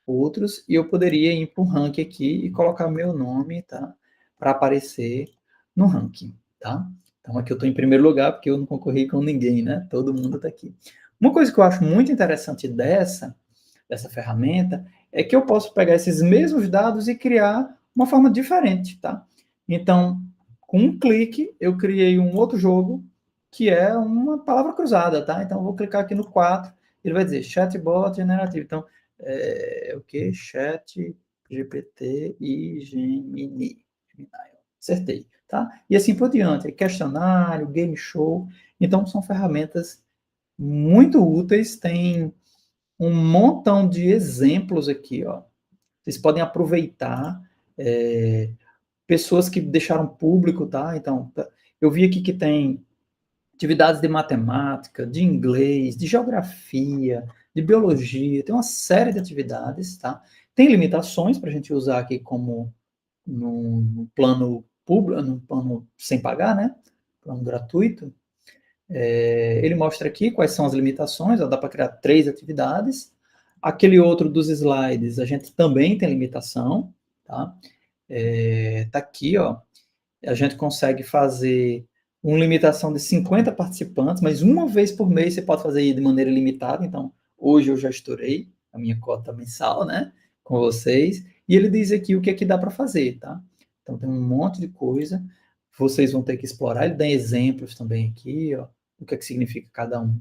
outros, e eu poderia ir para o ranking aqui e colocar meu nome, tá? Para aparecer no ranking, tá? Então aqui eu estou em primeiro lugar porque eu não concorri com ninguém, né? Todo mundo está aqui. Uma coisa que eu acho muito interessante dessa ferramenta é que eu posso pegar esses mesmos dados e criar uma forma diferente, tá? Então, com um clique, eu criei um outro jogo que é uma palavra cruzada, tá? Então, eu vou clicar aqui no 4, ele vai dizer chatbot generativo. Então, o que? Chat, GPT e Gemini. Acertei, tá? E assim por diante. Questionário, game show. Então, são ferramentas muito úteis, tem um montão de exemplos aqui, ó. Vocês podem aproveitar pessoas que deixaram público, tá? Então, eu vi aqui que tem atividades de matemática, de inglês, de geografia, de biologia, tem uma série de atividades, tá? Tem limitações para a gente usar aqui como no plano público, no plano sem pagar, né? Plano gratuito. Ele mostra aqui quais são as limitações, ó, dá para criar 3 atividades. Aquele outro dos slides, a gente também tem limitação, tá? Tá aqui, ó, a gente consegue fazer uma limitação de 50 participantes, mas uma vez por mês você pode fazer de maneira limitada. Então, hoje eu já estourei a minha cota mensal, né, com vocês. E ele diz aqui o que é que dá para fazer, tá? Então, tem um monte de coisa. Vocês vão ter que explorar. Ele dá exemplos também aqui, ó, o que é que significa cada um.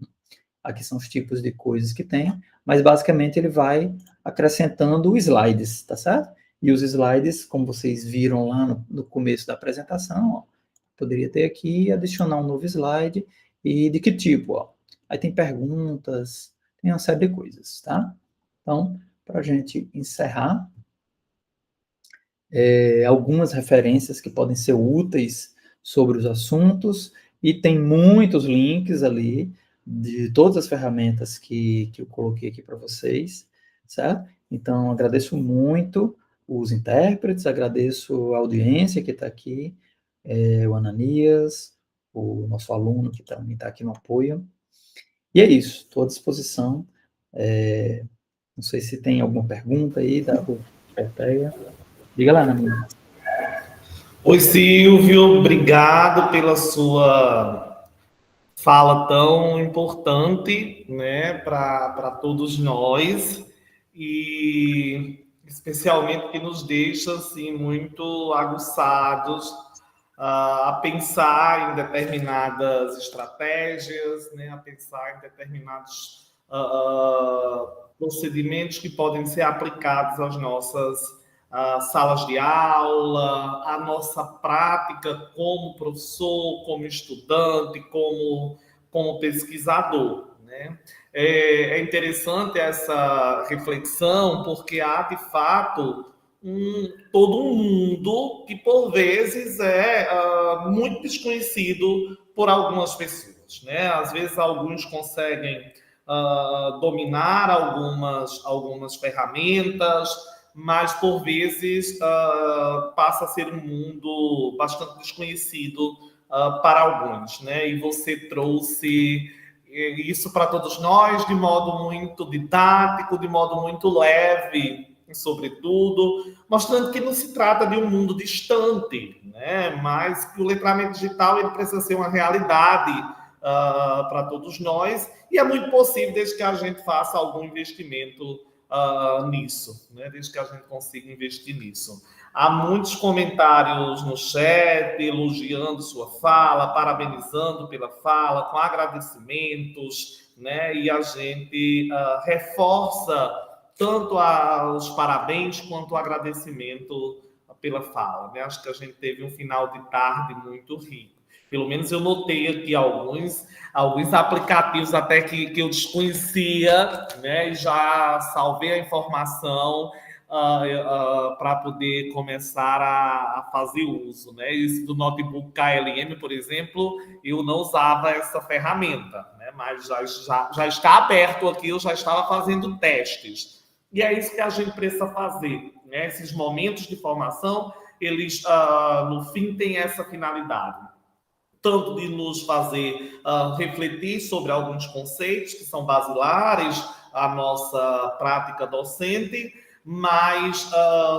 Aqui são os tipos de coisas que tem, mas basicamente ele vai acrescentando slides, tá certo? E os slides, como vocês viram lá no começo da apresentação, ó, poderia ter aqui, adicionar um novo slide, e de que tipo, ó. Aí tem perguntas, tem uma série de coisas, tá? Então, para a gente encerrar, algumas referências que podem ser úteis sobre os assuntos, e tem muitos links ali, de todas as ferramentas que eu coloquei aqui para vocês, certo? Então, agradeço muito os intérpretes, agradeço a audiência que está aqui, o Ananias, o nosso aluno que também está aqui no apoio. E é isso, estou à disposição. Não sei se tem alguma pergunta aí da Pepeia. Diga lá, Ananias. Oi, Silvio, obrigado pela sua fala tão importante, né, para todos nós, e especialmente que nos deixa assim muito aguçados a pensar em determinadas estratégias, né, a pensar em determinados procedimentos que podem ser aplicados às nossas salas de aula, à nossa prática como professor, como estudante, como pesquisador, né? É interessante essa reflexão, porque há, de fato, todo um mundo que, por vezes, é muito desconhecido por algumas pessoas, né? Às vezes, alguns conseguem dominar algumas ferramentas, mas, por vezes, passa a ser um mundo bastante desconhecido para alguns, né? E você trouxe isso para todos nós de modo muito didático, de modo muito leve, sobretudo, mostrando que não se trata de um mundo distante, né? Mas que o letramento digital ele precisa ser uma realidade para todos nós, e é muito possível desde que a gente faça algum investimento nisso, né? Desde que a gente consiga investir nisso. Há muitos comentários no chat elogiando sua fala, parabenizando pela fala, com agradecimentos, né? E a gente reforça tanto os parabéns quanto o agradecimento pela fala, né? Acho que a gente teve um final de tarde muito rico. Pelo menos eu notei aqui alguns aplicativos até que eu desconhecia, né? E já salvei a informação para poder começar a fazer uso, né? Esse do notebook KLM, por exemplo, eu não usava essa ferramenta, né? Mas já está aberto aqui, eu já estava fazendo testes. E é isso que a gente precisa fazer, né? Esses momentos de formação, eles, no fim, têm essa finalidade. Tanto de nos fazer refletir sobre alguns conceitos que são basilares à nossa prática docente, mas,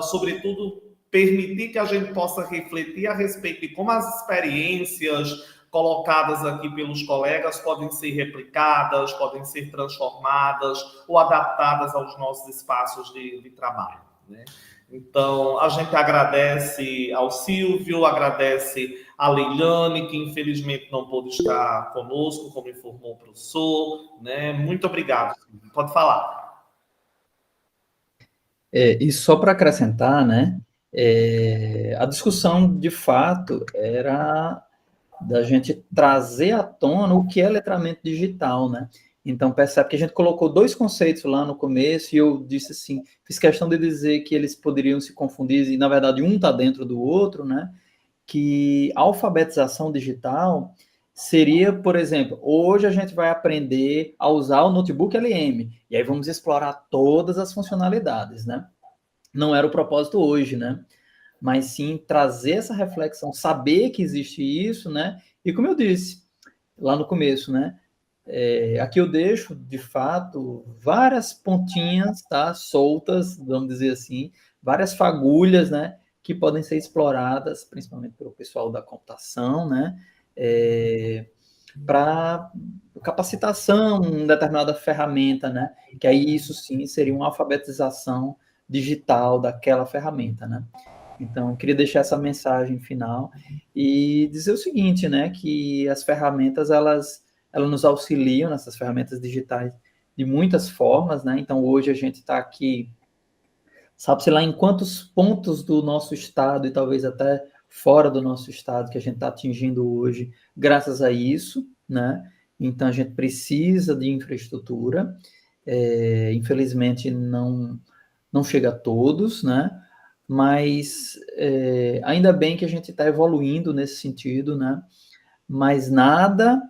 sobretudo, permitir que a gente possa refletir a respeito de como as experiências colocadas aqui pelos colegas podem ser replicadas, podem ser transformadas ou adaptadas aos nossos espaços de trabalho, né? Então, a gente agradece ao Silvio, agradece a Leilane, que infelizmente não pôde estar conosco, como informou o professor, né? Muito obrigado, Silvio. Pode falar. E só para acrescentar, né, a discussão, de fato, era da gente trazer à tona o que é letramento digital, né? Então, percebe que a gente colocou dois conceitos lá no começo e eu disse assim, fiz questão de dizer que eles poderiam se confundir e, na verdade, um está dentro do outro, né? Que a alfabetização digital seria, por exemplo, hoje a gente vai aprender a usar o notebook LM, e aí vamos explorar todas as funcionalidades, né? Não era o propósito hoje, né? Mas sim trazer essa reflexão, saber que existe isso, né? E como eu disse lá no começo, né? Aqui eu deixo, de fato, várias pontinhas, tá? Soltas, vamos dizer assim, várias fagulhas, né? Que podem ser exploradas, principalmente pelo pessoal da computação, né? Para capacitação em determinada ferramenta, né? Que aí isso sim seria uma alfabetização digital daquela ferramenta, né? Então, eu queria deixar essa mensagem final e dizer o seguinte, né, que as ferramentas, elas nos auxiliam, nessas ferramentas digitais, de muitas formas, né? Então, hoje a gente está aqui, sabe-se lá em quantos pontos do nosso estado e talvez até fora do nosso estado que a gente está atingindo hoje, graças a isso, né? Então, a gente precisa de infraestrutura, infelizmente não chega a todos, né? Mas ainda bem que a gente está evoluindo nesse sentido, né? Mas nada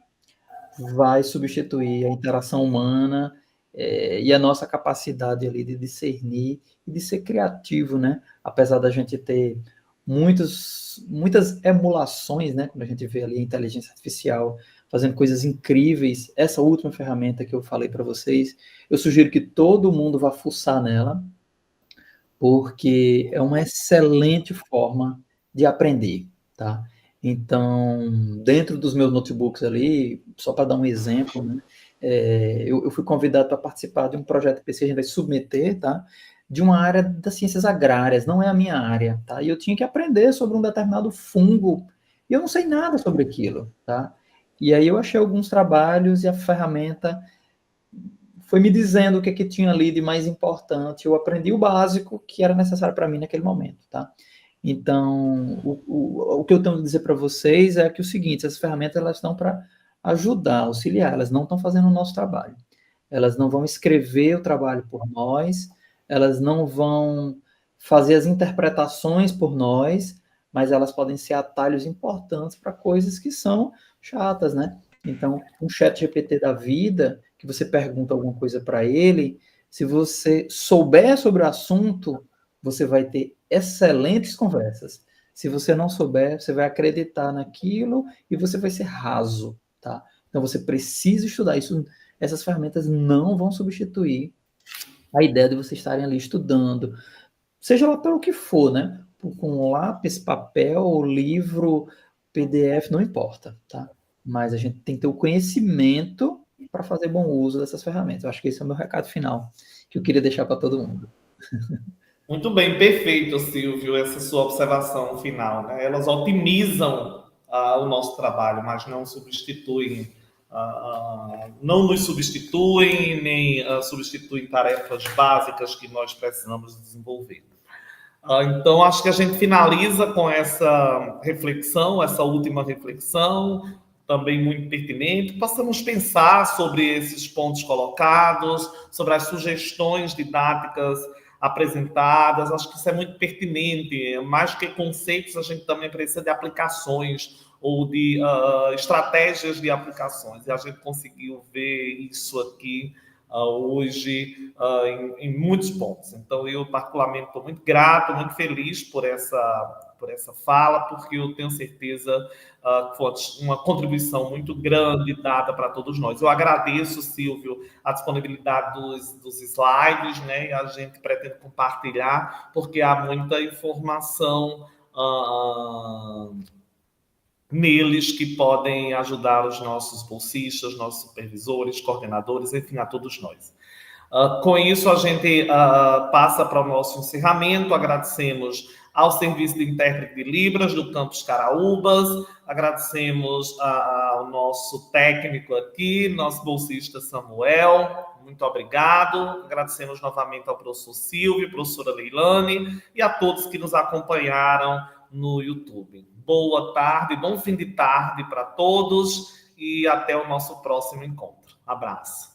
vai substituir a interação humana e a nossa capacidade ali de discernir e de ser criativo, né? Apesar da gente ter muitas emulações, né? Quando a gente vê ali a inteligência artificial fazendo coisas incríveis, essa última ferramenta que eu falei para vocês, eu sugiro que todo mundo vá fuçar nela, porque é uma excelente forma de aprender, tá? Então, dentro dos meus notebooks ali, só para dar um exemplo, né, eu fui convidado para participar de um projeto de pesquisa que a gente vai submeter, tá? De uma área das ciências agrárias, não é a minha área, tá? E eu tinha que aprender sobre um determinado fungo, e eu não sei nada sobre aquilo, tá? E aí eu achei alguns trabalhos e a ferramenta foi me dizendo o que tinha ali de mais importante. Eu aprendi o básico que era necessário para mim naquele momento, tá? Então, o que eu tenho a dizer para vocês é que o seguinte, essas ferramentas elas estão para ajudar, auxiliar, elas não estão fazendo o nosso trabalho. Elas não vão escrever o trabalho por nós, elas não vão fazer as interpretações por nós, mas elas podem ser atalhos importantes para coisas que são chatas, né? Então, um chat GPT da vida, que você pergunta alguma coisa para ele, se você souber sobre o assunto, você vai ter excelentes conversas. Se você não souber, você vai acreditar naquilo e você vai ser raso, tá? Então, você precisa estudar isso. Essas ferramentas não vão substituir a ideia de vocês estarem ali estudando, seja lá pelo que for, né? Com lápis, papel, livro, PDF, não importa, tá? Mas a gente tem que ter o conhecimento para fazer bom uso dessas ferramentas. Eu acho que esse é o meu recado final. que eu queria deixar para todo mundo. Muito bem, perfeito, Silvio, essa sua observação final, né? Elas otimizam o nosso trabalho, mas não substituem, não nos substituem, nem substituem tarefas básicas que nós precisamos desenvolver. Então, acho que a gente finaliza com essa reflexão, essa última reflexão, também muito pertinente. Possamos pensar sobre esses pontos colocados, sobre as sugestões didáticas apresentadas. Acho que isso é muito pertinente. Mais que conceitos, a gente também precisa de aplicações ou de estratégias de aplicações. E a gente conseguiu ver isso aqui hoje em muitos pontos. Então, eu particularmente estou muito grato, muito feliz por essa fala, porque eu tenho certeza que foi uma contribuição muito grande dada para todos nós. Eu agradeço, Silvio, a disponibilidade dos slides, né? E a gente pretende compartilhar, porque há muita informação neles que podem ajudar os nossos bolsistas, nossos supervisores, coordenadores, enfim, a todos nós. Com isso, a gente passa para o nosso encerramento. Agradecemos ao Serviço de Intérprete de Libras do Campus Caraúbas, agradecemos ao nosso técnico aqui, nosso bolsista Samuel, muito obrigado. Agradecemos novamente ao professor Silvio, professora Leilane e a todos que nos acompanharam no YouTube. Boa tarde, bom fim de tarde para todos e até o nosso próximo encontro. Abraço.